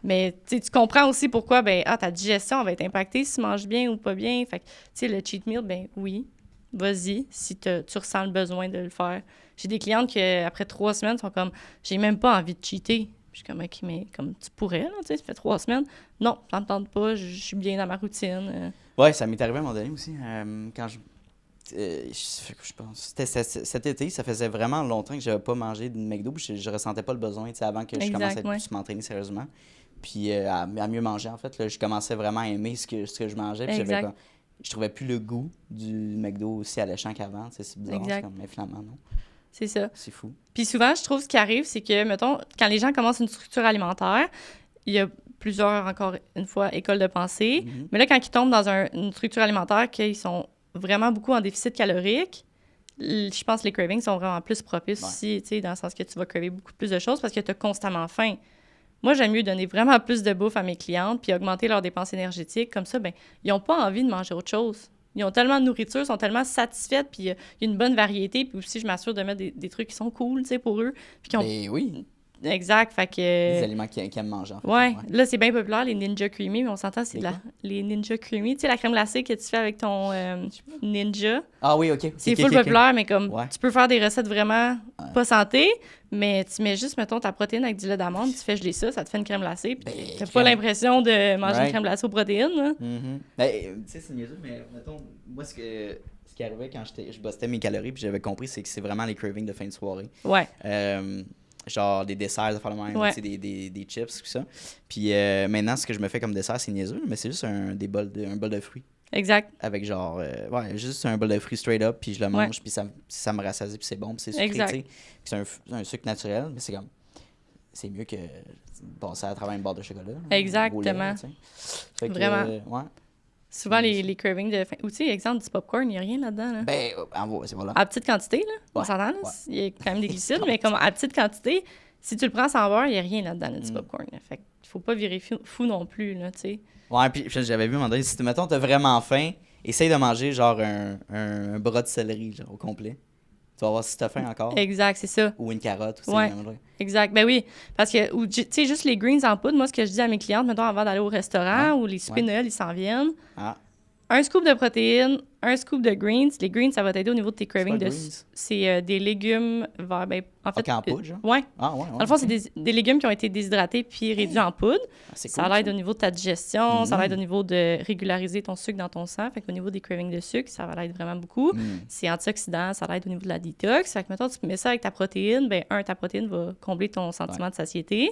Mais tu comprends aussi pourquoi ta digestion va être impactée si tu manges bien ou pas bien. Fait que, tu sais, le cheat meal, oui, vas-y, si tu ressens le besoin de le faire. J'ai des clientes qui, après 3 semaines, sont comme, j'ai même pas envie de cheater. Je suis comme, OK, mais comme tu pourrais, là, tu sais, ça fait 3 semaines. Non, ça me tente pas, je suis bien dans ma routine. Ouais, ça m'est arrivé à un moment donné aussi. Quand je pense c'était cet été, ça faisait vraiment longtemps que j'avais pas mangé de McDo. Je ressentais pas le besoin, tu sais, avant que je commence à m'entraîner sérieusement. Puis à mieux manger, en fait. Là, je commençais vraiment à aimer ce que je mangeais. Puis je trouvais plus le goût du McDo aussi alléchant qu'avant. C'est bizarre, c'est comme inflammant, non? C'est ça. C'est fou. Puis souvent, je trouve ce qui arrive, c'est que, mettons, quand les gens commencent une structure alimentaire, il y a plusieurs, encore une fois, écoles de pensée. Mm-hmm. Mais là, quand ils tombent dans une structure alimentaire, qu'ils sont vraiment beaucoup en déficit calorique, je pense que les cravings sont vraiment plus propices aussi, tu sais, dans le sens que tu vas craver beaucoup plus de choses parce que tu as constamment faim. Moi, j'aime mieux donner vraiment plus de bouffe à mes clientes puis augmenter leurs dépenses énergétiques. Comme ça, ils n'ont pas envie de manger autre chose. Ils ont tellement de nourriture, sont tellement satisfaites, puis il y a une bonne variété. Puis aussi, je m'assure de mettre des trucs qui sont cool, tu sais, pour eux. Puis oui. Exact, fait que... Les aliments qu'ils aiment manger, en fait. Ouais, là, c'est bien populaire, les Ninja Creamy, mais on s'entend, c'est les Ninja Creamy. Tu sais, la crème glacée que tu fais avec ton Ninja. Ah oui, OK. C'est full populaire, mais comme tu peux faire des recettes vraiment pas santé, mais tu mets juste, mettons, ta protéine avec du lait d'amande, tu fais geler ça te fait une crème glacée, puis t'as pas l'impression de manger une crème glacée aux protéines. Hein? Tu sais, c'est niaiseux, mais mettons, moi, ce qui arrivait quand je boostais mes calories, puis j'avais compris, c'est que c'est vraiment les cravings de fin de soirée. Ouais. Genre des desserts, de faire le même, des chips, tout ça. Puis maintenant, ce que je me fais comme dessert, c'est niaiseux, mais c'est juste un bol de fruits. Exact. Avec genre, juste un bol de fruits straight up, puis je le mange, puis ça me rassasie, puis c'est bon, puis c'est sucré, tu sais. C'est un sucre naturel, mais c'est comme, c'est mieux que passer à travers une barre de chocolat. Exactement. Fait que, vraiment. Souvent, les cravings de faim. Ou tu sais, exemple, du popcorn, il n'y a rien là-dedans. Là. C'est voilà. À petite quantité, là. On s'entend, là. Il y a quand même des glucides, mais comme à petite quantité, si tu le prends sans beurre, il n'y a rien là-dedans, du popcorn. Là. Fait qu'il ne faut pas virer fou non plus, là, tu sais. Ouais, puis j'avais vu, à un moment donné, si, mettons, t'as vraiment faim, essaye de manger, genre, un bras de céleri, genre, au complet. Tu vas voir si t'as faim encore. Exact, c'est ça. Ou une carotte. Exact. Ben oui, parce que, tu sais, juste les greens en poudre, moi, ce que je dis à mes clientes, mettons, avant d'aller au restaurant, ou les soupers Noël, ils s'en viennent. Un scoop de protéines, un scoop de greens. Les greens, ça va t'aider au niveau de tes cravings. C'est des légumes verts. En fait, en poudre, genre? Ouais. Dans le fond, c'est des légumes qui ont été déshydratés puis réduits en poudre. Ça l'aide au niveau de ta digestion, ça l'aide au niveau de régulariser ton sucre dans ton sang. Fait qu'au niveau des cravings de sucre, ça va l'aider vraiment beaucoup. C'est antioxydant, ça l'aide au niveau de la détox. Fait que mettons, tu mets ça avec ta protéine, ta protéine va combler ton sentiment de satiété.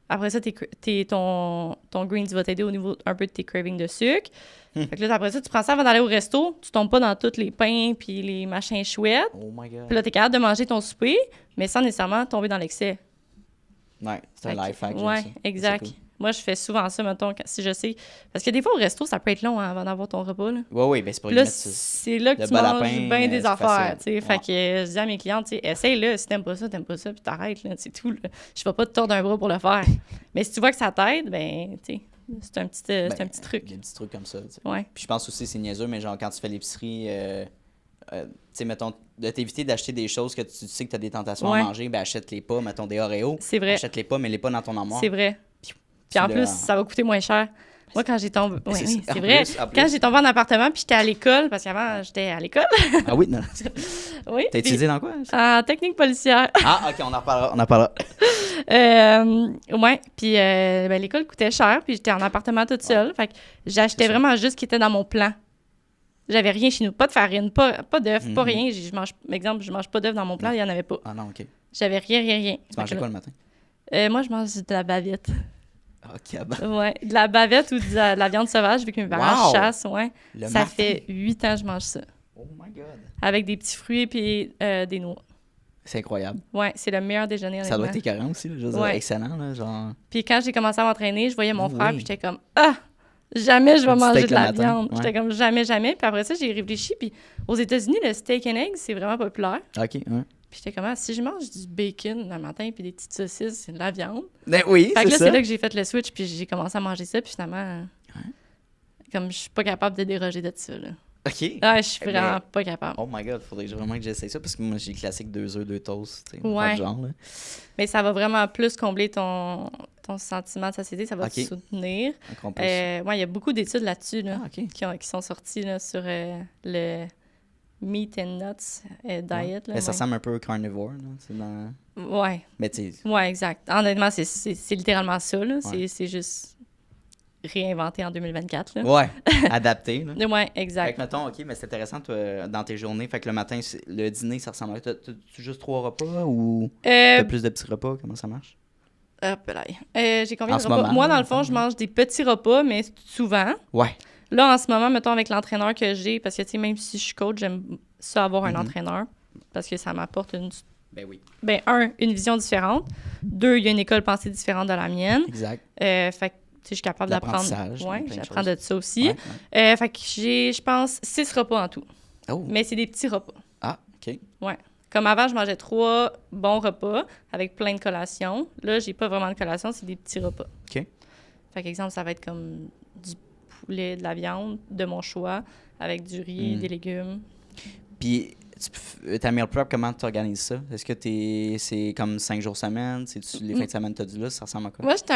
Après ça, ton greens va t'aider au niveau un peu de tes cravings de sucre. Fait que là, après ça, tu prends ça avant d'aller au resto. Tu tombes pas dans tous les pains puis les machins chouettes. Oh my God. Puis là, t'es capable de manger ton souper, mais sans nécessairement tomber dans l'excès. Ouais, c'est un life hack. Ouais, exact. Cool. Moi, je fais souvent ça, mettons, si je sais. Parce que des fois, au resto, ça peut être long avant d'avoir ton repas. Là. Oui, bien, c'est pour là, c'est là que tu manges bien des affaires. Fait que je dis à mes clientes, essaye-le. Si t'aimes pas ça, puis t'arrêtes. C'est tout. Là. Je vais pas te tordre un bras pour le faire. Mais si tu vois que ça t'aide, ben, tu sais. C'est un petit truc. Des petits trucs comme ça. Ouais. Puis je pense aussi c'est niaiseux, mais genre quand tu fais l'épicerie tu sais, mettons, de t'éviter d'acheter des choses que tu sais que tu as des tentations Ouais. à manger, ben achète-les pas, mettons des Oreos. C'est vrai. Achète-les pas, mets-les pas dans ton armoire. C'est vrai. Puis Puis en là, plus, ça va coûter moins cher. Moi, quand j'ai tombé... C'est Oui, ça. c'est En vrai. plus, en Quand plus. j'ai tombé en appartement, puis j'étais à l'école, parce qu'avant, j'étais à l'école. Ah oui, non. Oui. T'as utilisé dans quoi? En technique policière. Ah, OK, on en reparlera. Ouais. Puis ben, l'école coûtait cher, puis j'étais en appartement toute seule. Fait que j'achetais C'est ça. vraiment juste ce qui était dans mon plan. J'avais rien chez nous. Pas de farine, pas d'œufs, pas Mhm. rien. Je mange, exemple, je mange pas d'œufs dans mon plan, il y en avait pas. Ah non, OK. Tu J'avais rien. mangeais Fait que quoi le matin? moi, je mange de la bavette. OK, ben, Ouais, de la bavette ou de la viande sauvage, vu que mes parents Wow! chassent, ouais. le Ça matin. fait 8 ans que je mange ça. Oh my God. Avec des petits fruits et des noix. C'est incroyable. Ouais, c'est le meilleur déjeuner, Ça doit honnêtement. être écœurant aussi, là, je veux dire, Ouais. excellent, là, genre... Puis quand j'ai commencé à m'entraîner, je voyais mon Oui. frère, puis j'étais comme « Ah! Jamais je vais Un petit manger steak de le la matin, viande. ouais. J'étais comme « Jamais. » Puis après ça, j'ai réfléchi, puis aux États-Unis, le steak and eggs, c'est vraiment populaire. OK, ouais. Puis j'étais comme « Ah, si je mange du bacon le matin, puis des petites saucisses, c'est de la viande. » Ben oui, Fait que c'est là, ça. c'est là que j'ai fait le switch, puis j'ai commencé à manger ça, puis finalement, comme je suis pas capable de déroger de ça, là. OK. Ah, je suis Eh vraiment ben, pas capable. Oh my God, faudrait vraiment que j'essaye ça, parce que moi, j'ai le classique 2 œufs, 2 toasts, tu sais, Ouais. pas de genre, là. Mais ça va vraiment plus combler ton sentiment de satiété, ça va Ok. te soutenir. Donc, on peut... Ouais, il y a beaucoup d'études là-dessus, là, Ah, OK. qui sont sorties là, sur le Meat and Nuts Diet. Là, Ben, ça ouais. ressemble un peu au carnivore, là, c'est dans... Ouais, Mais tu sais, ouais, exact. Honnêtement, c'est littéralement ça, là. Ouais. C'est juste réinventé en 2024, là. ouais, adapté, là. Ouais, Fait que, exact. mettons, OK, mais c'est intéressant, toi, dans tes journées. Fait que le matin, le dîner, ça ressemble à... T'as-tu juste 3 repas ou t'as plus de petits repas? Comment ça marche? Hop là. J'ai combien En de ce repas? moment, Moi, là, dans le fond, mettons, je mange des petits repas, mais souvent. Ouais. Là, en ce moment, mettons, avec l'entraîneur que j'ai, parce que, tu sais, même si je suis coach, j'aime ça avoir un Mhm. entraîneur, parce que ça m'apporte Ben oui. une vision différente. 2, il y a une école pensée différente de la mienne. Exact. Fait que, tu sais, je suis capable d'apprendre. L'apprentissage, Ouais, plein de j'apprends choses. de ça aussi. Ouais. Fait que j'ai, je pense, 6 repas en tout. Oh. Mais c'est des petits repas. Ah, OK. Comme avant, je mangeais 3 bons repas avec plein de collations. Là, j'ai pas vraiment de collation, c'est des petits repas. OK. Fait qu'exemple, ça va être comme du poulet, de la viande, de mon choix, avec du riz, des légumes. Puis, ta meal prep, comment tu organises ça? Est-ce que c'est comme 5 jours semaine? C'est-tu les fins de semaine, t'as du là? Ça ressemble à quoi? Moi, j'étais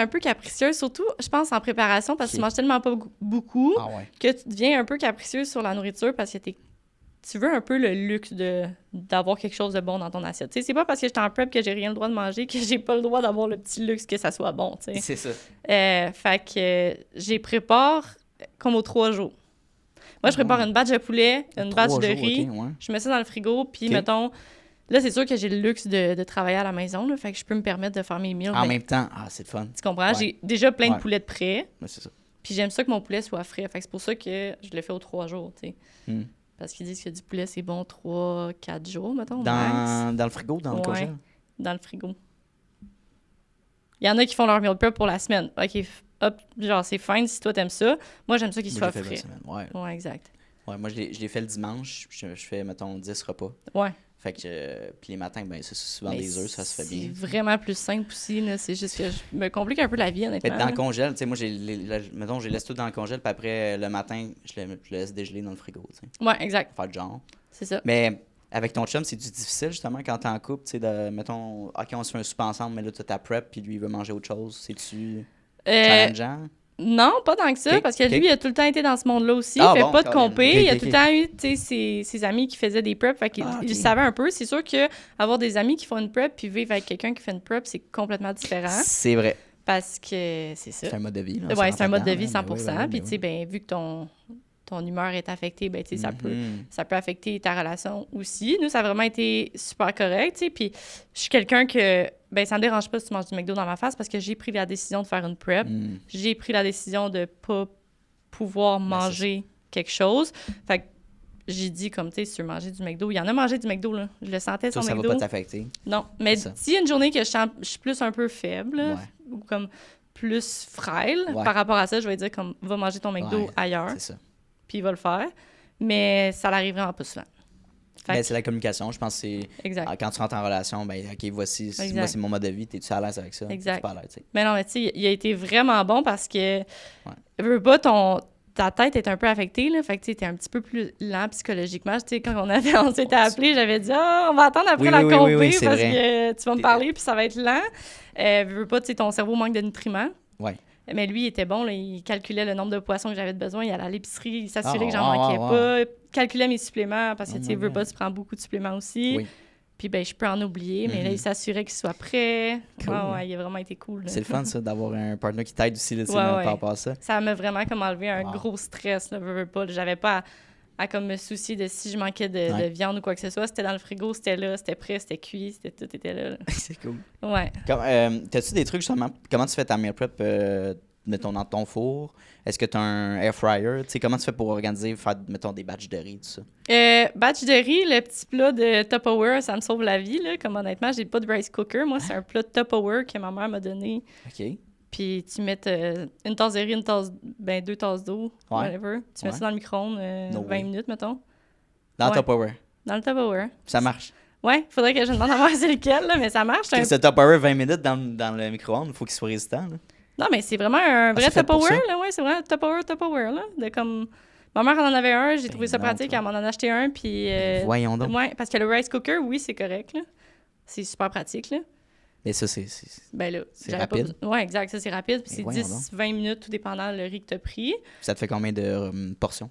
un peu capricieuse, surtout, je pense, en préparation, parce que Ok. tu manges tellement pas beaucoup Ah ouais. que tu deviens un peu capricieuse sur la nourriture parce que tu veux un peu le luxe d'avoir quelque chose de bon dans ton assiette. Tu sais, c'est pas parce que j'étais en prep que j'ai rien le droit de manger que j'ai pas le droit d'avoir le petit luxe que ça soit bon, tu sais. C'est ça. Fait que j'y prépare comme aux 3 jours. Moi, je prépare une batch de poulet, une 3 batch de jours, riz. OK, ouais. Je mets ça dans le frigo, puis Ok. mettons... Là, c'est sûr que j'ai le luxe de travailler à la maison, là, fait que je peux me permettre de faire mes meals. En ben, même temps, c'est le fun. tu comprends? Ouais. J'ai déjà plein de Ouais. poulets de prêt, Ouais, c'est ça. puis j'aime ça que mon poulet soit frais. Fait que c'est pour ça que je le fais aux 3 jours, tu sais. Hmm. Parce qu'ils disent que du poulet, c'est bon 3-4 jours, mettons, max, Dans le frigo, dans le Ouais. congèle? dans le frigo. Il y en a qui font leur meal prep pour la semaine. OK, hop, genre, c'est fine si toi, t'aimes ça. Moi, j'aime ça qu'il Moi, soit je l'ai fait frais. la semaine. Ouais. Ouais, exact. Ouais, moi, je l'ai fait le dimanche. Je fais, mettons, 10 repas. Ouais. Fait que, puis les matins, ben, c'est souvent Mais des œufs, ça se fait bien. C'est vraiment plus simple aussi, là. C'est juste que je me complique un peu la vie, honnêtement. Fait dans le là. congèle, tu sais, moi, mettons, je les laisse tout dans le congèle, puis après, le matin, je le laisse dégeler dans le frigo, tu sais. Ouais, exact. Faire de genre. C'est ça. Mais avec ton chum, c'est du difficile, justement, quand t'es en couple, tu sais, de, mettons, OK, on se fait un souper ensemble, mais là, t'as ta prep, puis lui, il veut manger autre chose. C'est-tu challengeant? Non, pas tant que ça, Ok, parce que ok. lui, il a tout le temps été dans ce monde-là aussi. Ah Il fait bon, pas de Caroline. compé. Ok, Il a ok, tout le ok. temps eu, tu sais, ses amis qui faisaient des preps. Fait qu'il Ah, ok. il savait un peu. C'est sûr que avoir des amis qui font une prep puis vivre avec quelqu'un qui fait une prep, c'est complètement différent. C'est vrai. Parce que c'est ça. C'est un mode de vie. Là, Ouais, ça c'est un rentre mode de vie là-dedans, 100%. ben oui, ben Puis, oui, tu sais, ben, vu que ton humeur est affectée, ben, tu sais, Mhm. ça peut affecter ta relation aussi. Nous, ça a vraiment été super correct, tu sais. Puis, je suis quelqu'un que, ben, ça me dérange pas si tu manges du McDo dans ma face parce que j'ai pris la décision de faire une prep. Mhm. J'ai pris la décision de pas pouvoir Ben, manger quelque chose. Fait que j'ai dit, comme, tu sais, si tu veux manger du McDo, il y en a mangé du McDo, là. Je le sentais, Ça, son ça va McDo. pas t'affecter. Non, mais C'est ça. s'il y a une journée que je suis plus un peu faible, là, Ouais. ou comme plus frêle Ouais. par rapport à ça, je vais dire, comme, va manger ton McDo Ouais, ailleurs, C'est ça. puis il va le faire. Mais ça l'arrive vraiment pas souvent. Fait Ben, que- c'est la communication. Je pense que c'est Exact. quand tu rentres en relation, ben, OK, voici, Exact. moi, c'est mon mode de vie. T'es-tu à l'aise avec ça? Exact. T'es pas à l'aise, tu sais. Mais non, mais tu sais, il a été vraiment bon parce que, veux pas, ta tête est un peu affectée, là. Fait que, tu sais, t'es un petit peu plus lent psychologiquement. Tu sais, quand on s'était appelé, j'avais dit « Ah, on va attendre après la compé parce que tu vas me parler puis ça va être lent. » Veux pas, tu sais, ton cerveau manque de nutriments. Ouais. Mais lui, il était bon, là. Il calculait le nombre de poissons que j'avais besoin. Il allait à l'épicerie, il s'assurait que j'en manquais pas. Il calculait mes suppléments parce que, tu sais, veux pas, tu prends beaucoup de suppléments aussi. Oui. Puis, ben, je peux en oublier, mais là, il s'assurait qu'il soit prêt. Cool. Ouais, il a vraiment été cool. Là. C'est le fun, ça, d'avoir un partner qui t'aide aussi, là, par rapport à ça. Ça m'a vraiment comme enlevé un gros stress, là, veux pas. J'avais pas à comme me soucier de si je manquais de viande ou quoi que ce soit. C'était dans le frigo, c'était là, c'était prêt, c'était cuit, tout était là. C'est cool. Ouais. T'as-tu des trucs, justement, comment tu fais ta meal prep, mettons, dans ton four? Est-ce que tu as un air fryer? Tu sais, comment tu fais pour organiser, faire, mettons, des batchs de riz, tout ça? Batch de riz, le petit plat de Tupperware, ça me sauve la vie, là. Comme honnêtement, j'ai pas de rice cooker. Moi, c'est un plat de Tupperware que ma mère m'a donné. OK. Puis tu mets une tasse de riz, 2 tasses d'eau, whatever. Tu mets ça dans le micro-ondes 20 minutes, mettons. Dans le Tupperware? Dans le Tupperware. Ça marche? Ouais, faudrait que je demande à voir c'est lequel, là, mais ça marche. Parce que ce Tupperware 20 minutes dans le micro-ondes, il faut qu'il soit résistant, là. Non, mais c'est vraiment un vrai Tupperware, là, ouais, c'est vraiment un Tupperware, là, de comme... Ma mère en avait un, j'ai trouvé ça pratique, elle m'en en a acheté un, puis... Voyons donc. Ouais, parce que le rice cooker, oui, c'est correct, là. C'est super pratique, là. Mais ça, c'est ben là, c'est rapide. Ouais, exact, ça, c'est rapide, puis c'est 10-20 minutes, tout dépendant le riz que t'as pris. Ça te fait combien de portions?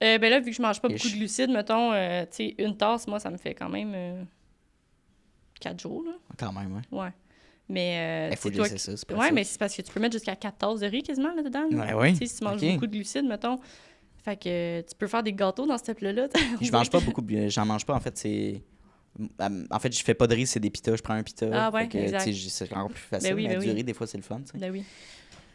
Ben là, vu que je mange pas beaucoup de glucides, mettons, tu sais, une tasse, moi, ça me fait quand même 4 jours, là. Quand même, ouais. Ouais. Mais il faut laisser ça, c'est pratique. Ouais, mais c'est parce que tu peux mettre jusqu'à 4 tasses de riz quasiment là-dedans. Ouais, tu sais, si tu manges beaucoup de glucides, mettons. Fait que tu peux faire des gâteaux dans ce plat-là. Je mange pas beaucoup j'en mange pas, en fait, c'est... En fait, je fais pas de riz, c'est des pitas. Je prends un pita. Ah ouais, exact. C'est encore plus facile, mais du riz, des fois, c'est le fun, tu sais. Ben oui.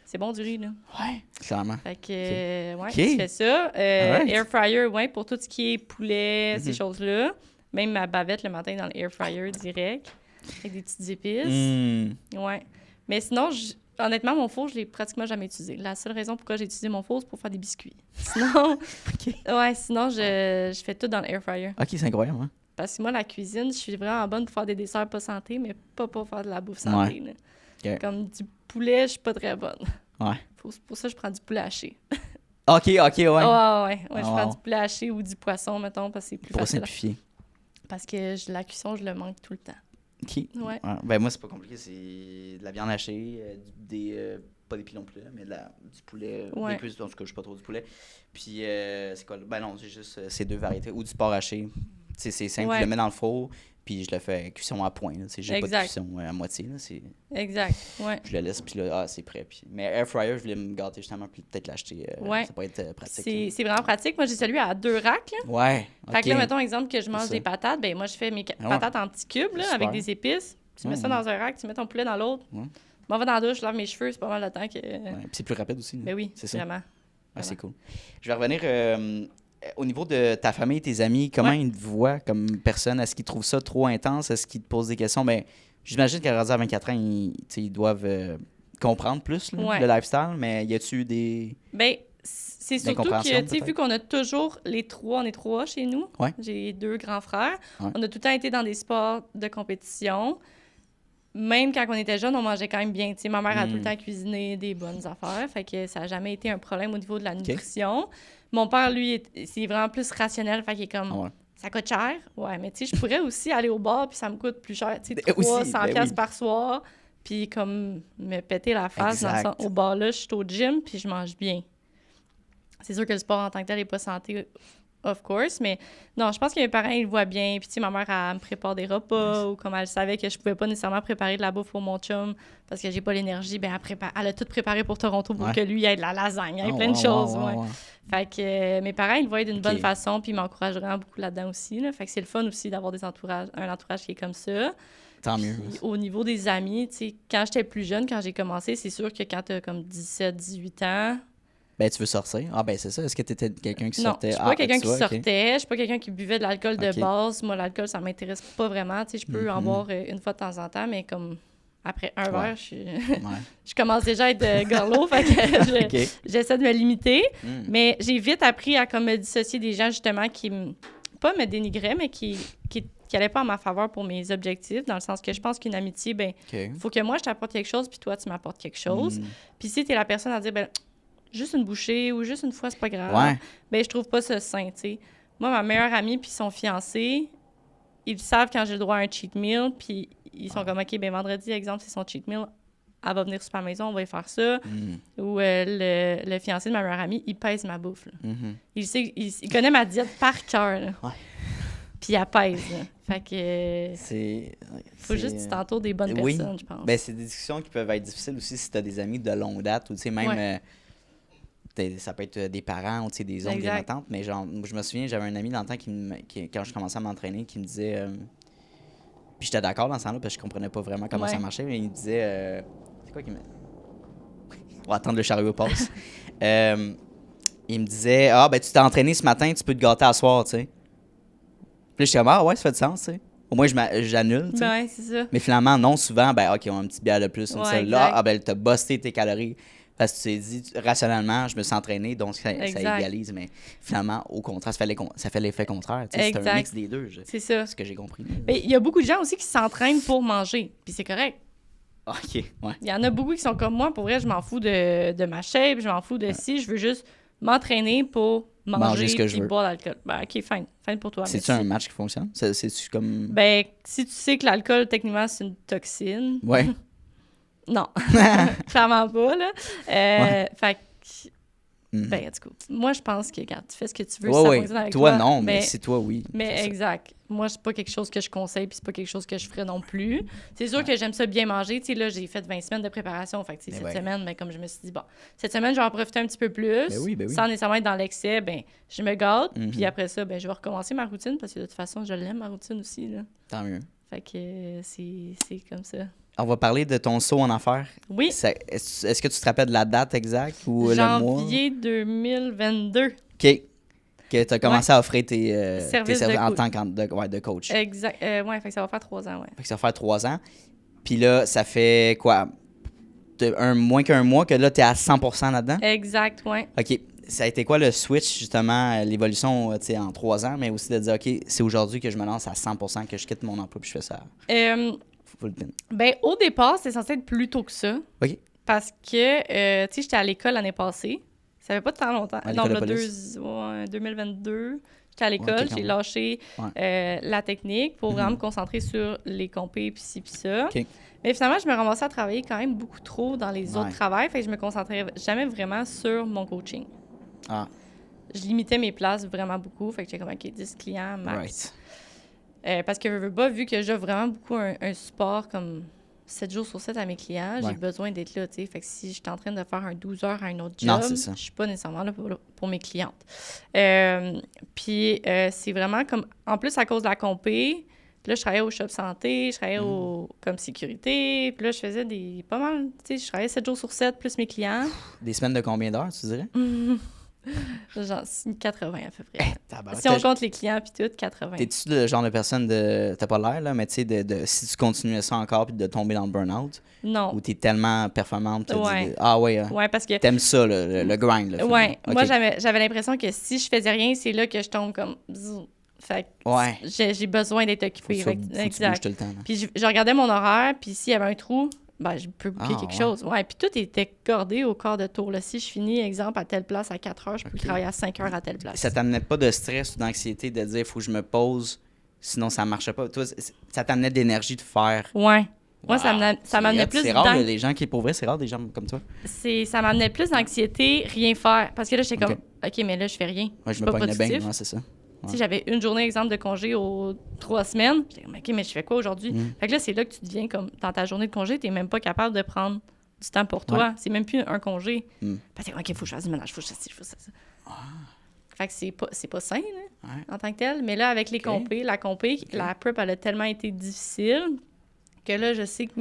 C'est bon du riz, là. Ouais, clairement. Fait que, ouais, tu fais ça. Air fryer, ouais, pour tout ce qui est poulet, ces choses-là. Même ma bavette le matin dans l'air fryer direct. Avec des petites épices. Ouais. Mais sinon, honnêtement, mon four, je l'ai pratiquement jamais utilisé. La seule raison pourquoi j'ai utilisé mon four, c'est pour faire des biscuits. Sinon, sinon je fais tout dans l'air fryer. OK, c'est incroyable, hein? Parce que moi, la cuisine, je suis vraiment bonne pour faire des desserts pas santé, mais pas pour faire de la bouffe santé. Ouais. Okay. Comme du poulet, je suis pas très bonne. Ouais. Pour ça, je prends du poulet haché. OK, ouais. Je prends du poulet haché ou du poisson, mettons, parce que c'est plus facile. Pour simplifier. Parce que la cuisson, je le manque tout le temps. OK. Ouais. Ben moi, c'est pas compliqué. C'est de la viande hachée, pas des pilons de poulet, mais du poulet. Des cuisses, en tout cas, je sais pas trop du poulet. Puis, c'est quoi? Ben non, c'est juste ces deux variétés. Ou du porc haché. C'est simple, je le mets dans le four, puis je le fais cuisson à point. J'ai pas de cuisson à moitié. Là, exact, ouais. Je le laisse, puis là, c'est prêt. Puis... Mais air fryer, je voulais me gâter justement, puis peut-être l'acheter. Ça peut être pratique. C'est vraiment pratique. Moi, j'ai celui à 2 racks. Là. Ouais. Fait que là, mettons, exemple, que je mange des patates, ben moi, je fais mes patates en petits cubes, là, avec des épices. Tu mets ça dans un rack, tu mets ton poulet dans l'autre. Je m'en vais dans la douche, je lave mes cheveux, c'est pas mal de temps que... Puis c'est plus rapide aussi. Là. Ben oui, c'est ça. Vraiment. Ouais, c'est cool. Je vais revenir... au niveau de ta famille, tes amis, comment ils te voient comme personne? Est-ce qu'ils trouvent ça trop intense? Est-ce qu'ils te posent des questions? Ben, j'imagine qu'à 24 ans, ils doivent comprendre plus là, le lifestyle, mais y a-tu des... Ben, c'est surtout que, tu sais, vu qu'on a toujours on est trois chez nous. Ouais. J'ai 2 grands frères. Ouais. On a tout le temps été dans des sports de compétition. Même quand on était jeunes, on mangeait quand même bien. Tu sais, ma mère a tout le temps cuisiné des bonnes affaires. Fait que ça n'a jamais été un problème au niveau de la nutrition. Mon père, lui, c'est vraiment plus rationnel. Fait qu'il est comme, ça coûte cher. Ouais, mais tu sais, je pourrais aussi aller au bar puis ça me coûte plus cher. Tu sais, 300$ par soir. Puis comme me péter la face au bar là, je suis au gym puis je mange bien. C'est sûr que le sport en tant que tel n'est pas santé, of course, mais non, je pense que mes parents, ils le voient bien. Puis tu sais, ma mère, elle me prépare des repas ou comme elle savait que je pouvais pas nécessairement préparer de la bouffe pour mon chum parce que j'ai pas l'énergie, ben elle a tout préparé pour Toronto pour que lui ait de la lasagne, il y ait plein de choses. Fait que mes parents, ils le voient d'une bonne façon puis ils m'encouragent vraiment beaucoup là-dedans aussi. Là. Fait que c'est le fun aussi d'avoir un entourage qui est comme ça. Tant mieux. Puis, au niveau des amis, tu sais, quand j'étais plus jeune, quand j'ai commencé, c'est sûr que quand t'as comme 17, 18 ans... Ben, tu veux sortir? Ah, ben, c'est ça. Est-ce que t'étais quelqu'un qui sortait? Non, je suis pas quelqu'un qui sortait. Je suis pas quelqu'un qui buvait de l'alcool de base. Moi, l'alcool, ça m'intéresse pas vraiment. Tu sais, je peux en boire une fois de temps en temps, mais comme après un verre, je commence déjà à être gorlot. Fait que j'essaie de me limiter. Mais j'ai vite appris à comme me dissocier des gens, justement, qui pas me dénigraient, mais qui n'allaient pas en ma faveur pour mes objectifs, dans le sens que je pense qu'une amitié, ben, faut que moi, je t'apporte quelque chose, puis toi, tu m'apportes quelque chose. Puis si tu es la personne à dire, ben, juste une bouchée ou juste une fois, c'est pas grave. Ouais. Ben, je trouve pas ça sain, tu sais. Moi, ma meilleure amie puis son fiancé, ils savent quand j'ai le droit à un cheat meal, puis ils sont comme, OK, ben vendredi, exemple, c'est son cheat meal, elle va venir sur ma maison, on va y faire ça. Ou le fiancé de ma meilleure amie, il pèse ma bouffe. Là. Il connaît ma diète par cœur. Là. Ouais. Puis elle pèse. Là. Fait que... faut juste que tu t'entoures des bonnes personnes, je pense. Ben, c'est des discussions qui peuvent être difficiles aussi si tu as des amis de longue date ou, tu sais, même... ça peut être des parents ou des oncles, des tantes, mais genre, je me souviens, j'avais un ami dans le temps quand je commençais à m'entraîner qui me disait, puis j'étais d'accord dans ce temps-là parce que je comprenais pas vraiment comment ça marchait, mais il me disait, c'est quoi qu'il me... On va attendre le chariot passe. Il me disait, ben tu t'es entraîné ce matin, tu peux te gâter à soir, tu sais. Puis j'étais comme, ouais, ça fait du sens, tu sais. Au moins, j'annule, tu sais. Ouais, c'est ça. Mais finalement, non, souvent, ben OK, on a une petite bière de plus, là, ben t'as busté tes calories. Parce que tu t'es dit, rationnellement, je me suis entraîné, donc ça égalise. Mais finalement, au contraire, ça fait l'effet contraire. C'est un mix des deux. C'est ça. Ce que j'ai compris. Mais il y a beaucoup de gens aussi qui s'entraînent pour manger. Puis c'est correct. OK, ouais. Il y en a beaucoup qui sont comme moi. Pour vrai, je m'en fous de ma shape, je m'en fous de si. Je veux juste m'entraîner pour manger ce que je veux. Boire l'alcool. Ben, OK, fine pour toi. C'est-tu un match qui fonctionne? C'est-tu comme... Ben, si tu sais que l'alcool, techniquement, c'est une toxine... Ouais. Non, clairement pas, là. Fait que, ben, du coup, moi, je pense que quand tu fais ce que tu veux, ça fonctionne avec toi. Toi, non, mais c'est toi, oui. Mais exact. Moi, c'est pas quelque chose que je conseille, puis c'est pas quelque chose que je ferais non plus. C'est sûr que j'aime ça bien manger. Tu sais, là, j'ai fait 20 semaines de préparation. Fait que, cette semaine, ben, comme je me suis dit, bon, cette semaine, je vais en profiter un petit peu plus. Sans nécessairement être dans l'excès, ben, je me gâte. Puis après ça, ben, je vais recommencer ma routine, parce que de toute façon, je l'aime, ma routine aussi, là. Tant mieux. Fait que c'est comme ça. On va parler de ton saut en affaires. Oui. Est-ce que tu te rappelles de la date exacte ou le mois? Janvier 2022. OK. Que tu as commencé à offrir tes services en tant de coach. Exact. Fait que ça va faire 3 ans, Fait que ça va faire 3 ans. Puis là, ça fait quoi? Moins qu'un mois que là, tu es à 100% là-dedans? Exact, ouais. OK. Ça a été quoi le switch, justement, l'évolution en 3 ans, mais aussi de dire, OK, c'est aujourd'hui que je me lance à 100%, que je quitte mon emploi puis je fais ça? Ben, au départ, c'était censé être plus tôt que ça. OK. Parce que, tu sais, j'étais à l'école l'année passée. Ça fait pas tant longtemps. Non, 2022, j'étais à l'école, j'ai lâché la technique pour vraiment me concentrer sur les compés, puis ci, puis ça. OK. Mais finalement, je me ramassais à travailler quand même beaucoup trop dans les autres travails, fait que je me concentrais jamais vraiment sur mon coaching. Ah. Je limitais mes places vraiment beaucoup, fait que j'étais comme, OK, 10 clients max. Parce que, vu que j'ai vraiment beaucoup un support comme 7 jours sur 7 à mes clients, j'ai besoin d'être là, tu sais. Fait que si je suis en train de faire un 12 heures à un autre job, je suis pas nécessairement là pour mes clientes. Puis, c'est vraiment comme... En plus, à cause de la compé, là, je travaillais au shop santé, je travaillais comme sécurité, puis là, je faisais pas mal... Tu sais, je travaillais 7 jours sur 7 plus mes clients. Des semaines de combien d'heures, tu dirais? Genre 80 à peu près. Si on compte les clients puis tout, 80. T'es-tu le genre de personne de... T'as pas l'air, là, mais tu sais, si tu continuais ça encore puis de tomber dans le burn-out? Non. Ou t'es tellement performante? Ouais. Ouais, parce que... T'aimes ça, le grind, là? Ouais. Okay. Moi, j'avais l'impression que si je faisais rien, c'est là que je tombe comme... Fait que j'ai besoin d'être occupée. Faut que tu bouges tout le temps. Puis je regardais mon horaire, puis s'il y avait un trou... Ben, je peux booker quelque chose. Ouais, puis tout était cordé au quart de tour. Là. Si je finis, exemple, à telle place à 4 heures, je peux travailler à 5 heures à telle place. Ça t'amenait pas de stress ou d'anxiété de dire, il faut que je me pose, sinon ça marchait pas. Toi, ça t'amenait d'énergie de faire. Ouais. Moi, ça m'amenait plus C'est rare, les gens qui, pour vrai, c'est rare des gens comme toi. Ça m'amenait plus d'anxiété, rien faire. Parce que là, j'étais comme, OK, mais là, je fais rien. Ouais, je me pognais bien, moi, c'est ça. Si j'avais une journée, exemple, de congé aux 3 semaines, j'étais comme, OK, mais je fais quoi aujourd'hui? Fait que là, c'est là que tu deviens comme, dans ta journée de congé, t'es même pas capable de prendre du temps pour toi. Ouais. C'est même plus un congé. Parce que, OK, il faut que je fasse du ménage, faut que je fasse ça. Fait que c'est pas sain, là, en tant que tel. Mais là, avec les compés, la prep, elle a tellement été difficile que là, je sais que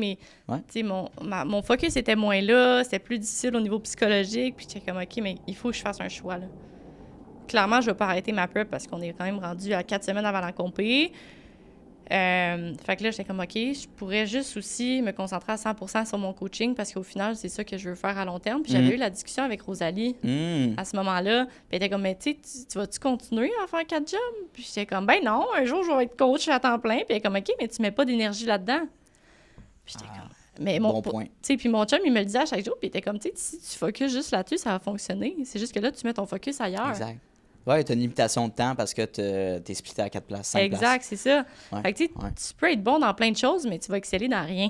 mon focus était moins là, c'était plus difficile au niveau psychologique, puis j'étais comme, OK, mais il faut que je fasse un choix, là. Clairement, je ne vais pas arrêter ma prep parce qu'on est quand même rendu à 4 semaines avant la compé. Fait que là, j'étais comme, OK, je pourrais juste aussi me concentrer à 100% sur mon coaching parce qu'au final, c'est ça que je veux faire à long terme. Puis j'avais eu la discussion avec Rosalie à ce moment-là. Puis elle était comme, mais tu vas-tu continuer à faire 4 jobs? Puis j'étais comme, ben non, un jour, je vais être coach à temps plein. Puis elle est comme, OK, mais tu mets pas d'énergie là-dedans. Puis j'étais comme, Mais bon point. Puis mon chum, il me le disait à chaque jour, puis il était comme, tu sais, si tu focuses juste là-dessus, ça va fonctionner. C'est juste que là, tu mets ton focus ailleurs. Exact. Ouais, tu as une limitation de temps parce que t'es splitté à 4 places, 5 places. Exact, c'est ça. Ouais. Fait que, tu peux être bon dans plein de choses, mais tu vas exceller dans rien.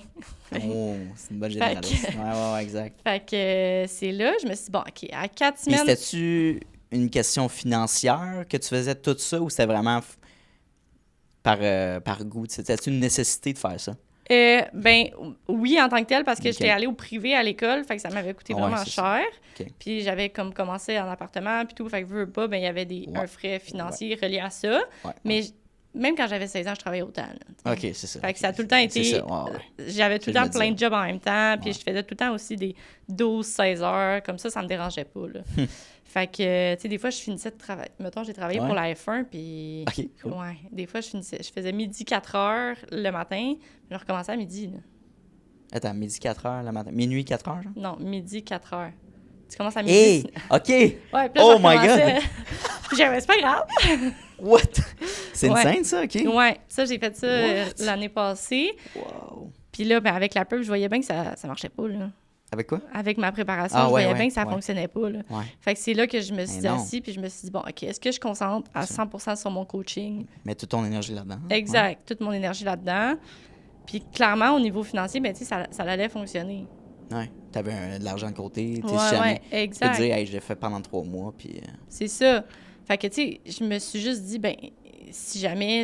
Oh, c'est une bonne généraliste. Ouais, exact. Fait que c'est là, je me suis dit, bon, OK, à 4 Et semaines... c'était-tu une question financière que tu faisais tout ça ou c'était vraiment par goût? C'était-tu une nécessité de faire ça? Ben oui, en tant que tel, parce que Ok. j'étais allée au privé à l'école, fait que ça m'avait coûté Ouais, vraiment c'est ça. cher. Ok. Puis j'avais comme commencé en appartement, puis tout, fait que veux pas, ben il y avait un frais financier relié à ça. Ouais, Mais même quand j'avais 16 ans, je travaillais autant. Là, OK, c'est ça. fait que ça a tout le temps été... C'est ça, ouais. J'avais tout le Je temps me plein disais. de jobs en même temps, puis Ouais. je faisais tout le temps aussi des 12-16 heures, comme ça me dérangeait pas, là. Fait que, tu sais, des fois, je finissais de travailler. Mettons, j'ai travaillé Ouais. pour la F1, puis... OK, cool. Ouais, des fois, je faisais midi 4 heures le matin, puis je recommençais à midi, là. Attends, midi 4 heures le matin. Minuit 4 heures, genre? Non, midi 4 heures. Tu commences à midi. Hey! OK! Ouais, puis là, Oh je my recommençais. God! Puis j'avais, c'est pas grave. What? C'est une Ouais. scène, ça? OK. Ouais, ça, j'ai fait ça What? l'année passée. Wow. Puis là, ben, avec la pub, je voyais bien que ça marchait pas, là. Avec quoi? Avec ma préparation, Ah, je ouais, voyais ouais, bien que ça ouais. fonctionnait pas, là. Ouais. Fait que c'est là que je me suis Mais non. assise, puis je me suis dit, bon, OK, est-ce que je concentre à 100% sur mon coaching? Mets toute ton énergie là-dedans. Exact, toute mon énergie là-dedans. Puis clairement, au niveau financier, ben, tu sais, ça allait fonctionner. Ouais. T'avais de l'argent de côté. Tu sais, Ouais, si jamais. ouais, Tu peux exact. te dire, hey, je l'ai fait pendant 3 mois, puis. C'est ça. Fait que, tu sais, je me suis juste dit, ben, si jamais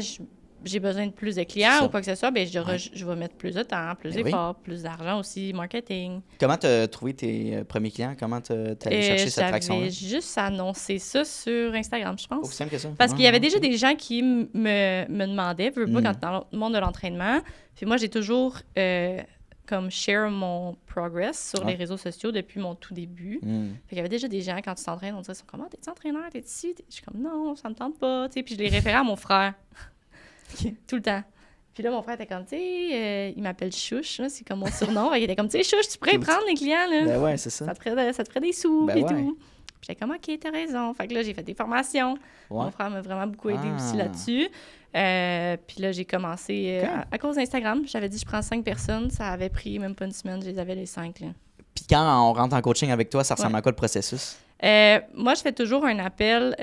j'ai besoin de plus de C'est clients ça. ou quoi que ce soit, ben, Ouais. je vais mettre plus de temps, plus Ben oui. d'efforts, plus d'argent aussi, marketing. Comment t'as trouvé tes premiers clients? Comment t'es allé chercher cette traction-là? J'avais juste annoncé ça sur Instagram, je pense. Aussi simple que ça? Parce qu'il y avait déjà OK. des gens qui me demandaient, veux pas, quand dans le monde de l'entraînement. Puis moi, j'ai toujours comme share mon progress sur Ouais. les réseaux sociaux depuis mon tout début. Hmm. Fait qu'il y avait déjà des gens, quand tu t'entraînes, on dirait, ils sont comme, ah, t'es-tu entraîneur, t'es ici? Je suis comme, non, ça me tente pas, tu sais. Puis je les référais à mon frère. Tout le temps. Puis là, mon frère était comme, tu sais, il m'appelle Chouche, là, c'est comme mon surnom. Il était comme, tu sais, Chouche, tu pourrais Cute. prendre les clients, là. Ben ouais, c'est ça. Ça te ferait des sous, Ben et ouais. tout. Puis j'étais comme, OK, t'as raison. Fait que là, j'ai fait des formations. Ouais. Mon frère m'a vraiment beaucoup aidé aussi Ah. là-dessus. Puis là, j'ai commencé OK. à cause d'Instagram. J'avais dit, je prends 5 personnes. Ça avait pris même pas une semaine. Je les avais les 5, là. Puis quand on rentre en coaching avec toi, ça ressemble à quoi le processus? Moi, je fais toujours un appel.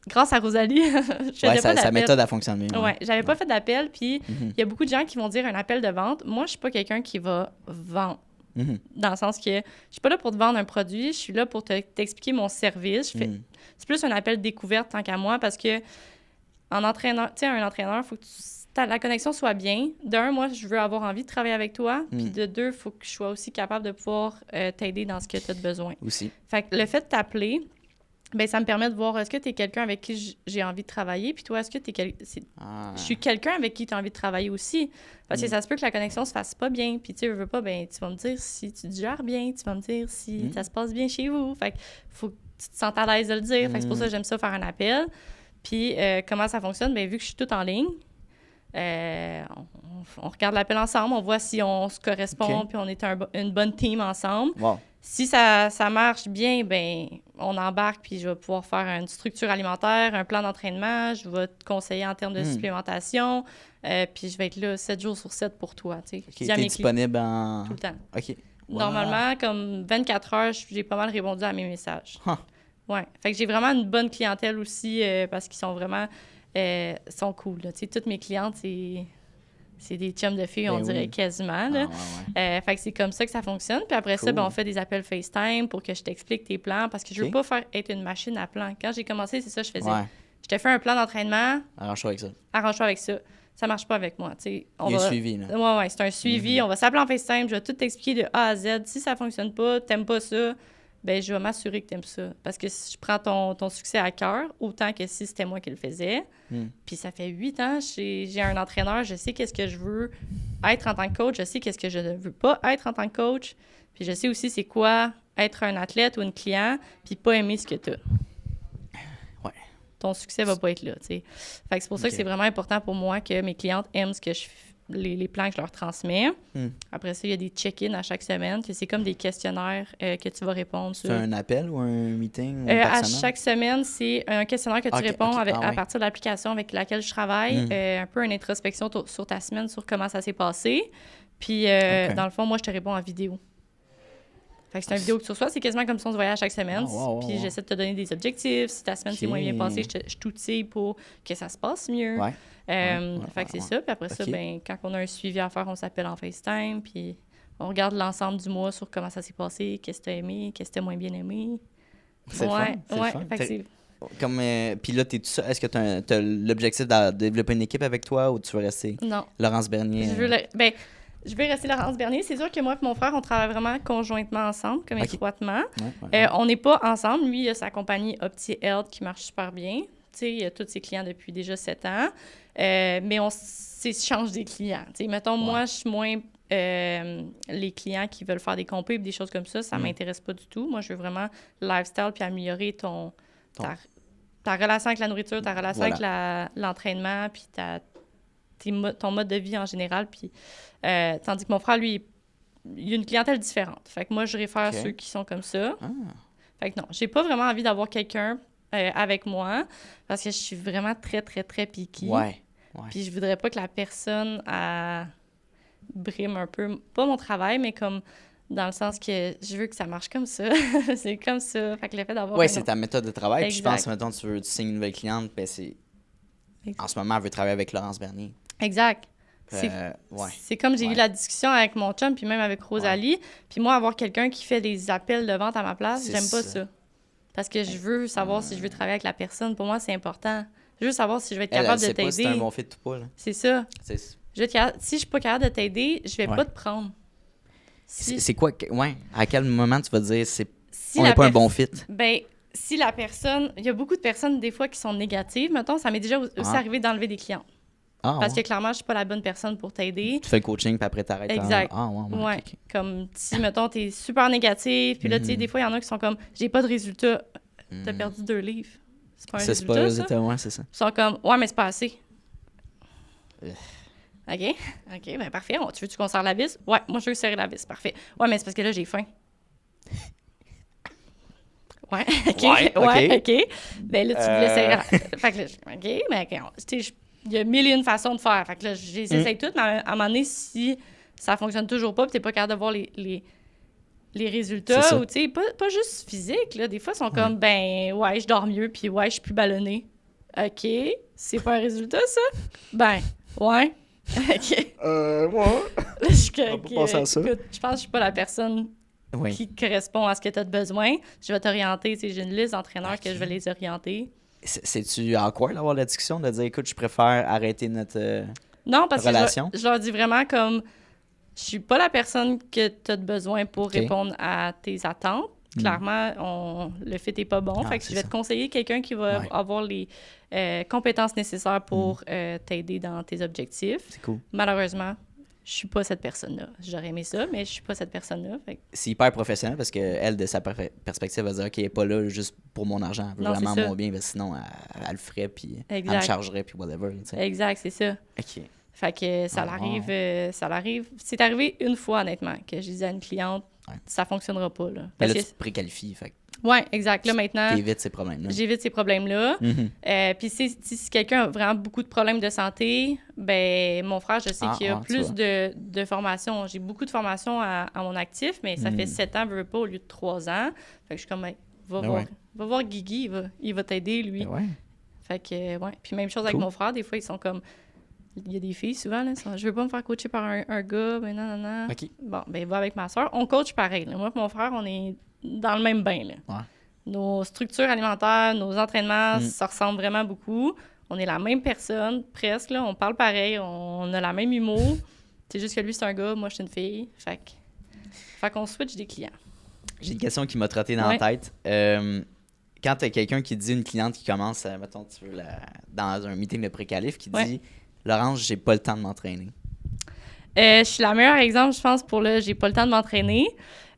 Grâce à Rosalie, je faisais Ouais, pas sa d'appel. méthode, elle fonctionne bien. Ouais, j'avais pas fait d'appel. Puis Mhm. il y a beaucoup de gens qui vont dire un appel de vente. Moi, je suis pas quelqu'un qui va vendre. Mhm. Dans le sens que je suis pas là pour te vendre un produit, je suis là pour t'expliquer mon service. Mhm. C'est plus un appel découverte tant qu'à moi parce que en entraîneur, tu sais, un entraîneur, il faut que la connexion soit bien. D'un, moi, je veux avoir envie de travailler avec toi. Puis de deux, il faut que je sois aussi capable de pouvoir t'aider dans ce que tu as besoin. Aussi. Fait que le fait de t'appeler, ben ça me permet de voir est-ce que tu es quelqu'un avec qui j'ai envie de travailler, puis toi, est-ce que je suis quelqu'un avec qui tu as envie de travailler aussi. Parce que ça se peut que la connexion se fasse pas bien, puis tu veux pas, ben tu vas me dire si tu te gères bien, tu vas me dire si ça se passe bien chez vous. Fait que faut que tu te sentes à l'aise de le dire. Fait que c'est pour ça que j'aime ça faire un appel. Puis comment ça fonctionne? Ben vu que je suis toute en ligne, on regarde l'appel ensemble, on voit si on se correspond, OK. puis on est une bonne team ensemble. Wow. Si ça marche bien, ben on embarque, puis je vais pouvoir faire une structure alimentaire, un plan d'entraînement, je vais te conseiller en termes de supplémentation, puis je vais être là 7 jours sur 7 pour toi. Tu sais. OK, Je dis à t'es mes clients disponible en... tout le temps. OK. Wow. Normalement, comme 24 heures, j'ai pas mal répondu à mes messages. Huh. Ouais. Fait que j'ai vraiment une bonne clientèle aussi, parce qu'ils sont vraiment sont cool. Là. Tu sais, toutes mes clientes, c'est des chums de filles, on Ben dirait oui. quasiment. Ah, Là. ouais. Fait que c'est comme ça que ça fonctionne. Puis après ça, Cool. ben, on fait des appels FaceTime pour que je t'explique tes plans parce que je veux OK. pas être une machine à plans. Quand j'ai commencé, c'est ça que je faisais. Ouais. Je te fais un plan d'entraînement, Arrange-toi avec ça. arrange-toi avec ça. Ça marche pas avec moi. Tu sais, Il y a un suivi, là. Ouais, c'est un suivi. On va s'appeler en FaceTime. Je vais tout t'expliquer de A à Z. Si ça fonctionne pas, t'aimes pas ça, ben je vais m'assurer que t'aimes ça. Parce que si je prends ton succès à cœur, autant que si c'était moi qui le faisais. Puis ça fait 8 ans, j'ai un entraîneur, je sais qu'est-ce que je veux être en tant que coach, je sais qu'est-ce que je ne veux pas être en tant que coach. Puis je sais aussi c'est quoi être un athlète ou une client, puis pas aimer ce que t'as. Ouais. Ton succès va pas être là, tu sais. Fait que c'est pour ça que OK. c'est vraiment important pour moi que mes clientes aiment ce que les plans que je leur transmets. Après ça, il y a des check-ins à chaque semaine. Puis c'est comme des questionnaires que tu vas répondre C'est sur. un appel ou un meeting? Ou À personnel? chaque semaine, c'est un questionnaire que tu OK, réponds OK. à Ah ouais. partir de l'application avec laquelle je travaille. Un peu une introspection sur ta semaine, sur comment ça s'est passé. Puis, dans le fond, moi, je te réponds en vidéo. Fait que c'est une vidéo que tu reçois, c'est quasiment comme si on se voyait chaque semaine. Puis j'essaie de te donner des objectifs. Si ta semaine s'est moins bien passée, je t'outille pour que ça se passe mieux. Fait que c'est ça. Puis après ça, ben, quand on a un suivi à faire, on s'appelle en FaceTime. Puis on regarde l'ensemble du mois sur comment ça s'est passé, qu'est-ce que tu as aimé, qu'est-ce que tu as moins bien aimé. C'est fun. Fait que c'est... Comme, puis là, t'es tout seul. Est-ce que tu as l'objectif de développer une équipe avec toi ou tu veux rester Laurence Bernier? Je vais rester Laurence Bernier. C'est sûr que moi et mon frère, on travaille vraiment conjointement ensemble, comme étroitement. On n'est pas ensemble. Lui, il a sa compagnie Opti Health qui marche super bien. Tu sais, il a tous ses clients depuis déjà 7 ans. Mais on s'échange des clients. Tu sais, mettons, moi, je suis moins... les clients qui veulent faire des compés et des choses comme ça m'intéresse pas du tout. Moi, je veux vraiment lifestyle puis améliorer ta relation avec la nourriture, ta relation avec l'entraînement, puis ton mode de vie en général. Puis, tandis que mon frère, lui, il a une clientèle différente. Fait que moi, je réfère ceux qui sont comme ça. Fait que non, j'ai pas vraiment envie d'avoir quelqu'un avec moi parce que je suis vraiment très, très, très picky. Puis je voudrais pas que la personne brime un peu, pas mon travail, mais comme dans le sens que je veux que ça marche comme ça. C'est comme ça. Fait que le fait d'avoir... Oui, c'est ta méthode de travail. Puis je pense, mettons, tu signes une nouvelle cliente, ben en ce moment, elle veut travailler avec Laurence Bernier. Exact. C'est comme j'ai eu la discussion avec mon chum, puis même avec Rosalie. Puis moi, avoir quelqu'un qui fait des appels de vente à ma place, j'aime pas ça. Parce que je veux savoir si je veux travailler avec la personne. Pour moi, c'est important. Je veux savoir si je vais être capable de t'aider. Pas si c'est un bon fit ou pas. Là. C'est ça. Si je suis pas capable de t'aider, je vais pas te prendre. C'est quoi? À quel moment tu vas dire on n'est pas un bon fit? Ben, si la personne... Il y a beaucoup de personnes, des fois, qui sont négatives. Mettons, ça m'est déjà aussi arrivé d'enlever des clients. Parce que clairement, je suis pas la bonne personne pour t'aider. Tu fais le coaching, puis après, t'arrêtes. Exact. Okay. Comme si, mettons, t'es super négatif, puis là, tu sais, des fois, il y en a qui sont comme, j'ai pas de résultat. T'as perdu 2 livres. C'est pas un résultat, ça? C'est pas un résultat, c'est ça. Ils sont comme, mais c'est pas assez. OK, ben parfait. Tu veux-tu qu'on serre la vis? Ouais, moi, je veux serrer la vis. Parfait. Ouais, mais c'est parce que là, j'ai faim. OK. Ben là, tu voulais serrer la... Fait que là, OK, mais tu sais, il y a 1001 façons de faire. Fait que là, j'essaie toutes, mais à un moment donné, si ça fonctionne toujours pas, puis t'es pas capable de voir les résultats, ou tu sais, pas juste physique, là. Des fois, ils sont comme, je dors mieux, puis je suis plus ballonnée. OK, c'est pas un résultat, ça? Ben, ouais. OK. Moi? On peut passer à ça. Écoute, je pense que je suis pas la personne qui correspond à ce que tu as besoin. Je vais t'orienter. J'ai une liste d'entraîneurs que je vais les orienter. C'est-tu awkward d'avoir la discussion, de dire, écoute, je préfère arrêter notre non, parce relation? Que je leur dis vraiment comme, je suis pas la personne que tu as besoin pour répondre à tes attentes. Clairement, le fit n'est pas bon. Fait que je vais te conseiller quelqu'un qui va avoir les compétences nécessaires pour t'aider dans tes objectifs. C'est cool. Malheureusement, je suis pas cette personne-là. J'aurais aimé ça, mais je suis pas cette personne-là. Fait que... C'est hyper professionnel parce qu'elle, de sa perspective, va dire OK, elle n'est pas là juste pour mon argent. Elle veut vraiment mon bien, parce que sinon, elle le ferait, puis elle me chargerait, puis whatever. T'sais. Exact, c'est ça. OK. Fait que ça l'arrive. C'est arrivé une fois, honnêtement, que je disais à une cliente, ça fonctionnera pas. Là, parce que tu te préqualifies. Fait. Oui, exact. Là, maintenant, t'évites ces problèmes-là. J'évite ces problèmes-là. Puis si quelqu'un a vraiment beaucoup de problèmes de santé, ben mon frère, je sais qu'il y a plus de formations. J'ai beaucoup de formations à mon actif, mais ça fait 7 ans, je veux pas, au lieu de 3 ans. Fait que je suis comme, va voir Guigui, il va t'aider, lui. Fait que, Puis même chose avec mon frère, des fois, ils sont comme... Il y a des filles, souvent, là, je veux pas me faire coacher par un gars, mais non. OK. Bon, ben va avec ma soeur. On coach pareil. Là. Moi et mon frère, on est dans le même bain, là. Nos structures alimentaires, nos entraînements, ça ressemble vraiment beaucoup. On est la même personne, presque, là. On parle pareil, on a la même humour. C'est juste que lui, c'est un gars, moi, je suis une fille. Fait qu'on switch des clients. J'ai une question qui m'a trotté dans la tête. Quand tu as quelqu'un qui dit, une cliente qui commence, mettons, dans un meeting de pré-qualif, qui dit... Laurence, j'ai pas le temps de m'entraîner. Je suis la meilleure exemple, je pense, pour le « j'ai pas le temps de m'entraîner ».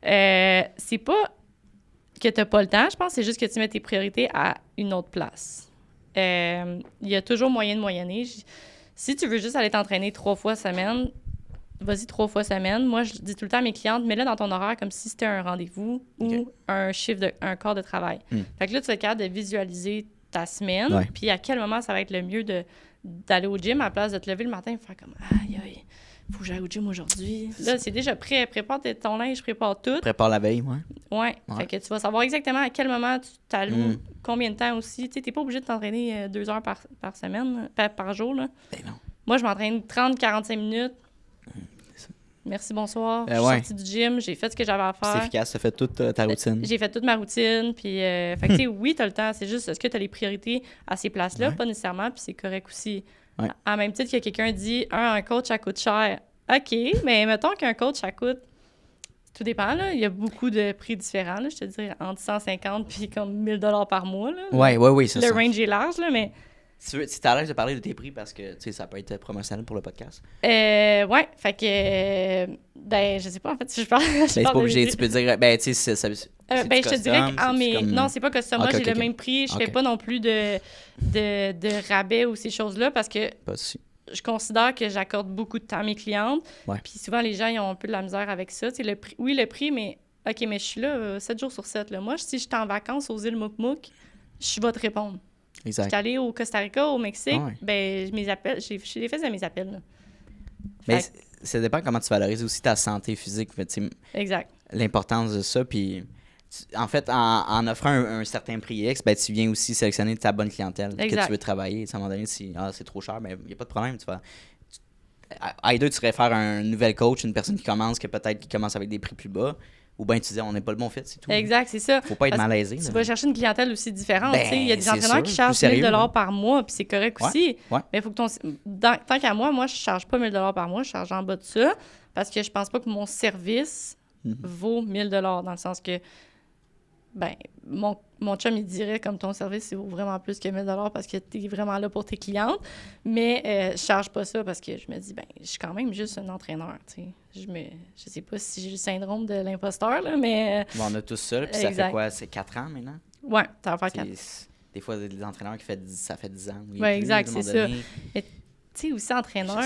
C'est pas que t'as pas le temps, je pense, c'est juste que tu mets tes priorités à une autre place. Il y a toujours moyen de moyenner. Si tu veux juste aller t'entraîner 3 fois semaine, vas-y 3 fois semaine. Moi, je dis tout le temps à mes clientes, mets-le dans ton horaire comme si c'était un rendez-vous ou un corps de travail. Fait que là, tu vas être capable de visualiser ta semaine, puis à quel moment ça va être le mieux d'aller au gym à la place de te lever le matin et faire comme aïe, faut que j'aille au gym aujourd'hui. Là, c'est déjà prêt. Prépare ton linge, prépare tout. Prépare la veille, ouais. Ouais. Fait que tu vas savoir exactement à quel moment tu t'alloues, combien de temps aussi. Tu sais, t'es pas obligé de t'entraîner 2 heures par semaine, par jour, là. Ben non. Moi, je m'entraîne 30-45 minutes. Merci, bonsoir. Je suis sortie du gym, j'ai fait ce que j'avais à faire. C'est efficace, ça fait toute ta routine. J'ai fait toute ma routine, puis fait que, tu sais, oui, t'as le temps, c'est juste, est-ce que t'as les priorités à ces places-là? Pas nécessairement, puis c'est correct aussi. Ouais. À même titre que quelqu'un dit, un coach, ça coûte cher. OK, mais mettons qu'un coach, ça coûte... Tout dépend, là. Il y a beaucoup de prix différents, là, je te dirais, entre 150 puis comme 1000 $ par mois, là. Oui, c'est ça. Le range est large, là, mais... Si t'as l'air de parler de tes prix parce que, tu sais, ça peut être promotionnel pour le podcast. Ouais, fait que... ben, je sais pas, en fait, si je parle... C'est pas obligé, tu peux dire... Ben, tu sais, ben, je te dirais que mes... Non, c'est pas custom. Moi, j'ai le même prix. Je fais pas non plus de rabais ou ces choses-là parce que pas si. Je considère que j'accorde beaucoup de temps à mes clientes. Ouais. Puis souvent, les gens, ils ont un peu de la misère avec ça. Tu sais, le prix, oui, le prix, mais OK, mais je suis là 7 jours sur 7. Là. Moi, si je suis en vacances aux îles Mouk-Mouk, je vais te répondre. Exact. Je suis allée au Costa Rica, au Mexique, ben, mes appels, j'ai les fait à mes appels. Là. Mais ça dépend comment tu valorises aussi ta santé physique. Exact. L'importance de ça, puis... En fait, en offrant un certain prix X, ben, tu viens aussi sélectionner ta bonne clientèle que tu veux travailler. À un moment donné, si c'est trop cher, ben, il n'y a pas de problème. Either tu réfères un nouvel coach, une personne qui commence, peut-être qui commence avec des prix plus bas, ou bien tu dis on n'est pas le bon fit, c'est tout. Exact, c'est ça. Faut pas être malaisé. Tu vas chercher une clientèle aussi différente. Ben, il y a des entraîneurs sûr, qui chargent 1000 $ par mois, puis c'est correct aussi. Ouais. Mais il faut que tant qu'à moi, je charge pas 1000 $ par mois, je charge en bas de ça, parce que je pense pas que mon service vaut 1000 $, dans le sens que ben, mon chum, il dirait comme ton service, il vaut vraiment plus que 1000 $ parce que tu es vraiment là pour tes clientes. Mais je charge pas ça parce que je me dis, ben, je suis quand même juste un entraîneur, tu sais. Je sais pas si j'ai le syndrome de l'imposteur, là, mais... Bon, on a tous ça, puis ça fait quoi? C'est 4 ans maintenant? Ouais, ça va faire 4 ans. Des fois, des entraîneurs qui ça fait 10 ans. Oui, exact, c'est ça. Mais tu sais, aussi, entraîneur,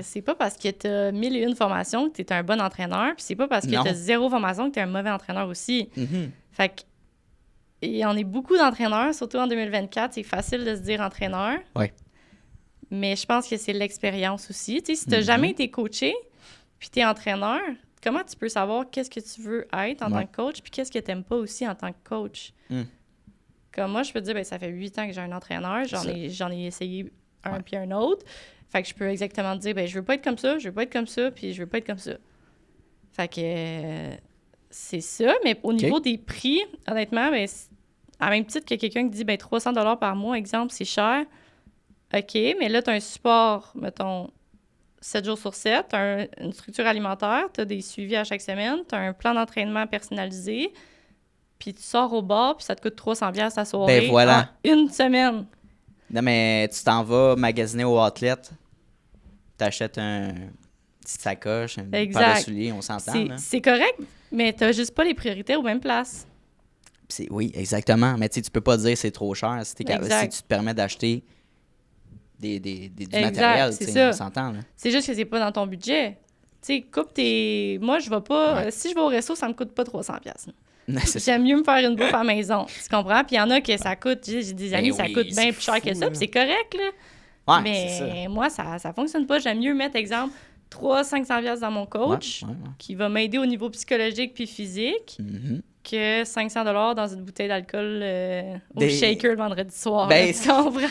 c'est pas parce que tu as 1001 formations que tu es un bon entraîneur, puis c'est pas parce que tu as 0 formation que tu es un mauvais entraîneur aussi. Fait que, il en est beaucoup d'entraîneurs, surtout en 2024. C'est facile de se dire entraîneur. Oui. Mais je pense que c'est l'expérience aussi. Tu sais, si tu n'as jamais été coaché, puis tu es entraîneur, comment tu peux savoir qu'est-ce que tu veux être en tant que coach, puis qu'est-ce que tu n'aimes pas aussi en tant que coach? Comme moi, je peux te dire, ben, ça fait 8 ans que j'ai un entraîneur. J'en ai essayé un puis un autre. Fait que je peux exactement te dire, ben, je veux pas être comme ça, je veux pas être comme ça, puis je veux pas être comme ça. Fait que... c'est ça, mais au niveau des prix, honnêtement, ben, à même titre que quelqu'un qui dit ben, 300 $ par mois, exemple, c'est cher. OK, mais là, tu as un support, mettons, 7 jours sur 7, tu as une structure alimentaire, tu as des suivis à chaque semaine, tu as un plan d'entraînement personnalisé, puis tu sors au bar, puis ça te coûte 300 $ ta soirée en une semaine. Non, mais tu t'en vas magasiner au outlet, t'achètes un petite sacoche, un paire de souliers, on s'entend. C'est correct, mais tu n'as juste pas les priorités aux mêmes places. Oui, exactement. Mais tu peux pas dire c'est trop cher si tu te permets d'acheter du matériel. On s'entend. Là. C'est juste que c'est pas dans ton budget. Tu sais, coupe tes... Moi, je vais pas... si je vais au resto, ça me coûte pas 300 $. J'aime mieux me faire une bouffe à la maison. Tu comprends? Puis il y en a que ça coûte... J'ai des amis, ça coûte bien plus cher que ça. Puis c'est correct, là. Ouais, mais moi, ça fonctionne pas. J'aime mieux mettre, exemple, 300-500 $ dans mon coach qui va m'aider au niveau psychologique puis physique que 500 $ dans une bouteille d'alcool au shaker le vendredi soir. Ben, tu comprends?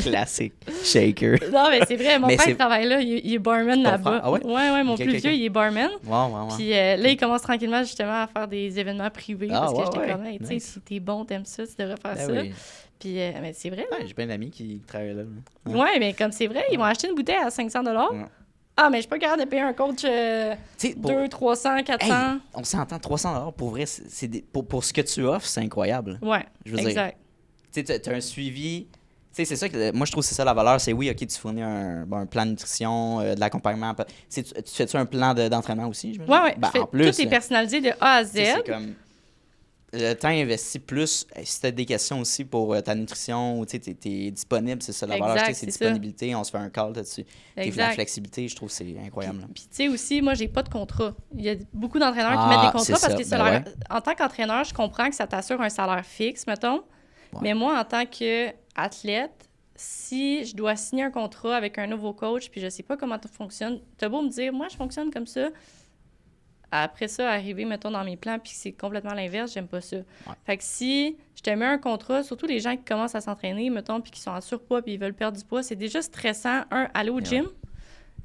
Classique. Shaker. Non, mais c'est vrai. Mon père travaille là. Il est barman là-bas. Ah ouais? Ouais, mon plus vieux, il est barman. Wow. Puis là, il commence tranquillement justement à faire des événements privés parce que j'étais comme, hey, tu sais, si t'es bon, t'aimes ça, tu devrais faire ça. Oui. Puis, mais c'est vrai. Ouais, j'ai plein d'amis qui travaillent là. Ouais, mais comme c'est vrai, ils vont acheter une bouteille à 500 $. Ah, mais je suis pas capable de payer un coach 200, 300, 400. Hey, on s'entend, 300 $, pour vrai, pour ce que tu offres, c'est incroyable. Ouais, exact. Tu sais, tu as un suivi. Tu sais, c'est ça que moi, je trouve que c'est ça la valeur. C'est oui, OK, tu fournis un plan de nutrition, de l'accompagnement. Tu fais-tu un plan d'entraînement aussi? Ouais. Ben, en plus, tout est personnalisé de A à Z. C'est comme... Le temps investi plus, si tu as des questions aussi pour ta nutrition, tu es disponible, c'est ça la valeur, c'est disponibilité, on se fait un call là-dessus. La flexibilité, je trouve que c'est incroyable. Puis tu sais aussi, moi, j'ai pas de contrat. Il y a beaucoup d'entraîneurs qui mettent des contrats parce que en tant qu'entraîneur, je comprends que ça t'assure un salaire fixe, mettons. Ouais. Mais moi, en tant qu'athlète, si je dois signer un contrat avec un nouveau coach, puis je sais pas comment ça fonctionne, t'as beau me dire, moi, je fonctionne comme ça. Après ça, arriver, mettons, dans mes plans, puis c'est complètement l'inverse, j'aime pas ça. Ouais. Fait que si je te mets un contrat, surtout les gens qui commencent à s'entraîner, mettons, puis qui sont en surpoids, puis ils veulent perdre du poids, c'est déjà stressant, aller au gym.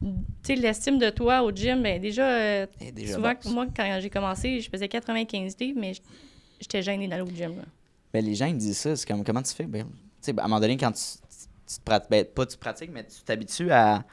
Tu sais, l'estime de toi au gym, bien déjà souvent, moi, quand j'ai commencé, je faisais 95 livres, mais j'étais gênée d'aller au gym, là. Ben, les gens, ils me disent ça, c'est comme, comment tu fais? Ben, tu sais, à un moment donné, quand tu te pratiques, ben, pas tu pratiques, mais tu t'habitues à...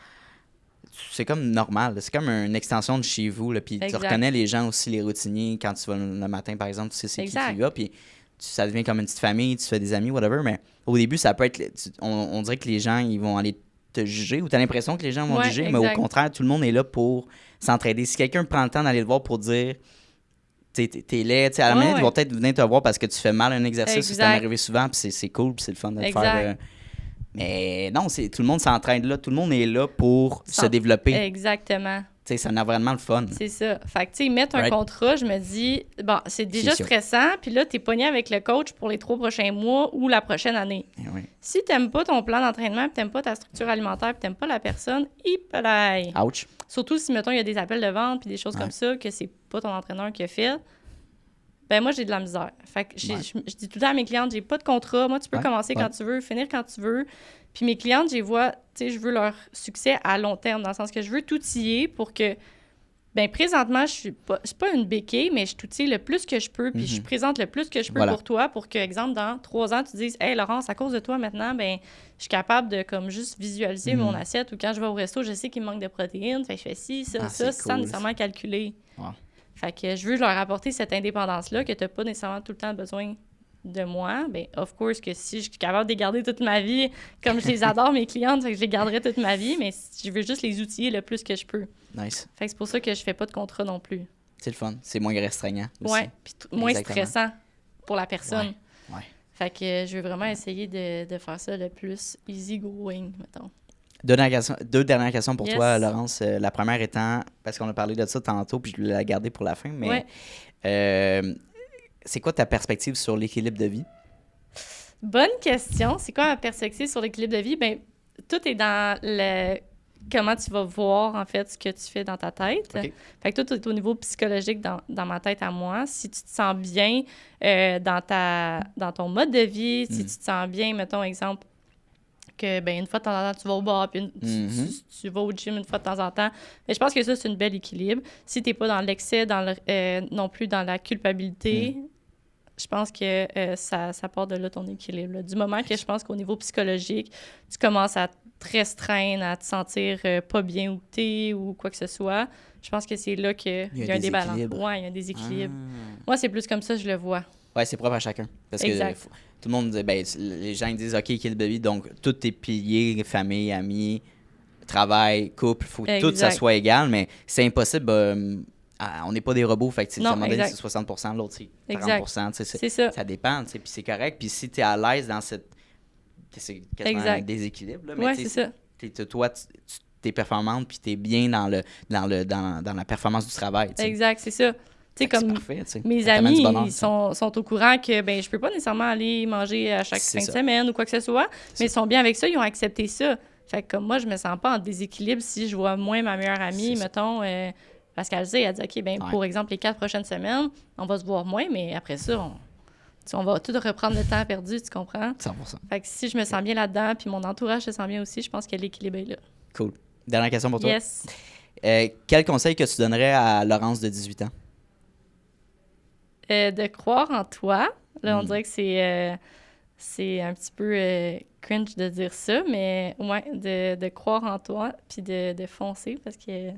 C'est comme normal, là. C'est comme une extension de chez vous, là, puis tu reconnais les gens aussi, les routiniers, quand tu vas le matin, par exemple, tu sais c'est qui y va, puis ça devient comme une petite famille, tu fais des amis, whatever, mais au début, ça peut être... On dirait que les gens, ils vont aller te juger, ou tu as l'impression que les gens vont te juger, mais au contraire, tout le monde est là pour s'entraider. Si quelqu'un prend le temps d'aller le voir pour dire... T'es laid, à la minute, ils vont peut-être venir te voir parce que tu fais mal un exercice, ça m'est arrivé souvent, puis c'est cool, puis c'est le fun de le faire. Mais non, tout le monde s'entraîne là, tout le monde est là pour se développer. Exactement. Ça en a vraiment le fun. C'est ça. Fait que, tu sais, mettre un contrat, je me dis, bon, c'est déjà stressant, puis là, t'es pogné avec le coach pour les 3 prochains mois ou la prochaine année. Si t'aimes pas ton plan d'entraînement, puis t'aimes pas ta structure alimentaire, puis t'aimes pas la personne, hippolyte. Ouch. Surtout si, mettons, il y a des appels de vente, puis des choses comme ça, que c'est pas ton entraîneur qui a fait, ben moi, j'ai de la misère. Fait que je dis tout le temps à mes clientes, j'ai pas de contrat. Moi, tu peux commencer quand tu veux, finir quand tu veux. Puis mes clientes, je veux leur succès à long terme, dans le sens que je veux t'outiller pour que, ben présentement, c'est pas une béquille, mais je t'outille le plus que je peux, puis je présente le plus que je peux pour toi, pour que, exemple, dans 3 ans, tu dises, « Hey, Laurence, à cause de toi, maintenant, ben je suis capable de, comme, juste visualiser mon assiette, ou quand je vais au resto, je sais qu'il me manque de protéines, fait que je fais ci, ça, sans nécessairement calculer. Wow. » Fait que je veux leur apporter cette indépendance-là, que tu n'as pas nécessairement tout le temps besoin de moi. Bien, of course, que si je suis capable de les garder toute ma vie, comme je les adore, mes clientes, fait que je les garderai toute ma vie, mais je veux juste les outiller le plus que je peux. Nice. Fait que c'est pour ça que je fais pas de contrat non plus. C'est le fun. C'est moins restreignant aussi. Ouais, puis moins stressant pour la personne. Ouais. Fait que je veux vraiment essayer de faire ça le plus easy going, mettons. 2 dernières questions pour toi, Laurence. La première étant, parce qu'on a parlé de ça tantôt, puis je voulais la garder pour la fin, mais c'est quoi ta perspective sur l'équilibre de vie? Bonne question. C'est quoi ma perspective sur l'équilibre de vie? Bien, tout est dans comment tu vas voir, en fait, ce que tu fais dans ta tête. Okay. Fait que tout est au niveau psychologique dans ma tête à moi. Si tu te sens bien dans ton mode de vie, si tu te sens bien, mettons, exemple, que une fois de temps en temps, tu vas au bar, puis tu vas au gym une fois de temps en temps. Mais je pense que ça, c'est une belle équilibre. Si tu n'es pas dans l'excès, non plus dans la culpabilité, je pense que ça part de là ton équilibre. Là. Du moment que je pense qu'au niveau psychologique, tu commences à te restreindre, à te sentir pas bien où t'es ou quoi que ce soit, je pense que c'est là qu'il y a un débalance. Oui, il y a un déséquilibre. Moi, c'est plus comme ça, je le vois. Oui, c'est propre à chacun. Parce que tout le monde dit, les gens disent, OK, équilibre de vie, donc tous tes piliers, famille, amis, travail, couple, il faut que tout ça soit égal, mais c'est impossible. On n'est pas des robots, fait que à un moment donné, c'est 60%, l'autre, c'est 40%. C'est ça. Ça dépend, puis c'est correct. Puis si tu es à l'aise dans cette... C'est quasiment un déséquilibre, là, mais c'est ça. Toi, tu es performante, puis tu es bien dans la performance du travail. T'sais. Exact, c'est ça. Tu sais, comme parfait, mes amis, ils sont au courant que je peux pas nécessairement aller manger à chaque fin de semaine ou quoi que ce soit, mais ils sont bien avec ça, ils ont accepté ça. Fait que comme moi, je me sens pas en déséquilibre si je vois moins ma meilleure amie, mettons, parce qu'elle sait, elle dit, OK, pour exemple, les 4 prochaines semaines, on va se voir moins, mais après ça, on va tout reprendre le temps perdu, tu comprends? 100%. Fait que si je me sens bien là-dedans, puis mon entourage se sent bien aussi, je pense que l'équilibre est là. Cool. Dernière question pour toi. Yes. Quel conseil que tu donnerais à Laurence de 18 ans? De croire en toi. Là, on dirait que c'est un petit peu cringe de dire ça, mais de croire en toi puis de foncer parce que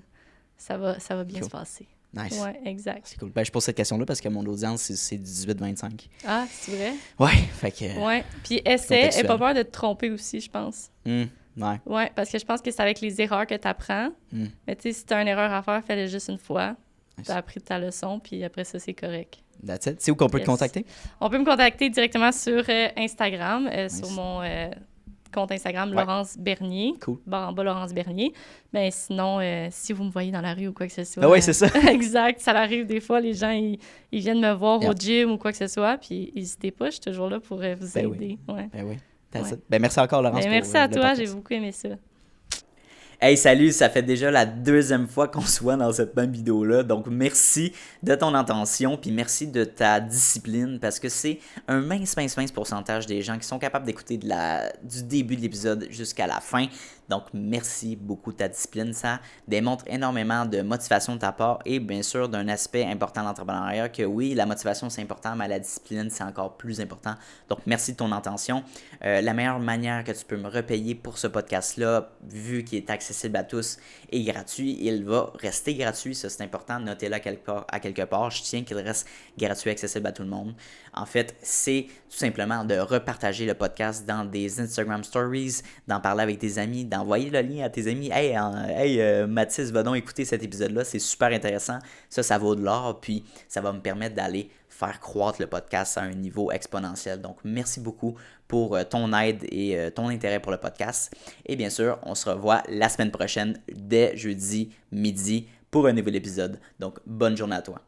ça va bien se passer. Nice. Oui, exact. C'est cool. Je pose cette question-là parce que mon audience, c'est 18-25. Ah, c'est vrai? Ouais, fait que... Ouais, puis essaie, et pas peur de te tromper aussi, je pense. Ouais. Ouais, parce que je pense que c'est avec les erreurs que tu apprends. Mais tu sais, si tu as une erreur à faire, fais-le juste une fois. Tu as appris ta leçon, puis après ça, c'est correct. That's it. C'est où qu'on peut te contacter? On peut me contacter directement sur Instagram, sur mon compte Instagram, Laurence Bernier. Cool. Barre en bas, Laurence Bernier. Mais sinon, si vous me voyez dans la rue ou quoi que ce soit... Ah oui, c'est ça. Exact. Ça arrive des fois, les gens, ils viennent me voir au gym ou quoi que ce soit, puis n'hésitez pas, je suis toujours là pour vous aider. Oui. Ouais. Ben oui. Ben, merci encore, Laurence. Merci à toi, j'ai beaucoup aimé ça. Hey, salut, ça fait déjà la 2e fois qu'on se voit dans cette même vidéo-là. Donc, merci de ton attention, puis merci de ta discipline, parce que c'est un mince pourcentage des gens qui sont capables d'écouter du début de l'épisode jusqu'à la fin. Donc, merci beaucoup de ta discipline. Ça démontre énormément de motivation de ta part et bien sûr d'un aspect important de l'entrepreneuriat que oui, la motivation c'est important, mais la discipline c'est encore plus important. Donc, merci de ton attention. La meilleure manière que tu peux me repayer pour ce podcast-là, vu qu'il est accessible à tous et gratuit, il va rester gratuit. Ça, c'est important. Notez-le à quelque part. Je tiens qu'il reste gratuit, accessible à tout le monde. En fait, c'est tout simplement de repartager le podcast dans des Instagram Stories, d'en parler avec tes amis, d'envoyer le lien à tes amis. Hey, Mathis, va donc écouter cet épisode-là, c'est super intéressant. Ça vaut de l'or, puis ça va me permettre d'aller faire croître le podcast à un niveau exponentiel. Donc, merci beaucoup pour ton aide et ton intérêt pour le podcast. Et bien sûr, on se revoit la semaine prochaine, dès jeudi midi, pour un nouvel épisode. Donc, bonne journée à toi.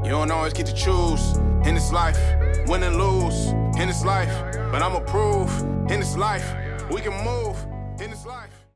You don't always get to choose in this life, win and lose in this life. But I'ma prove in this life we can move.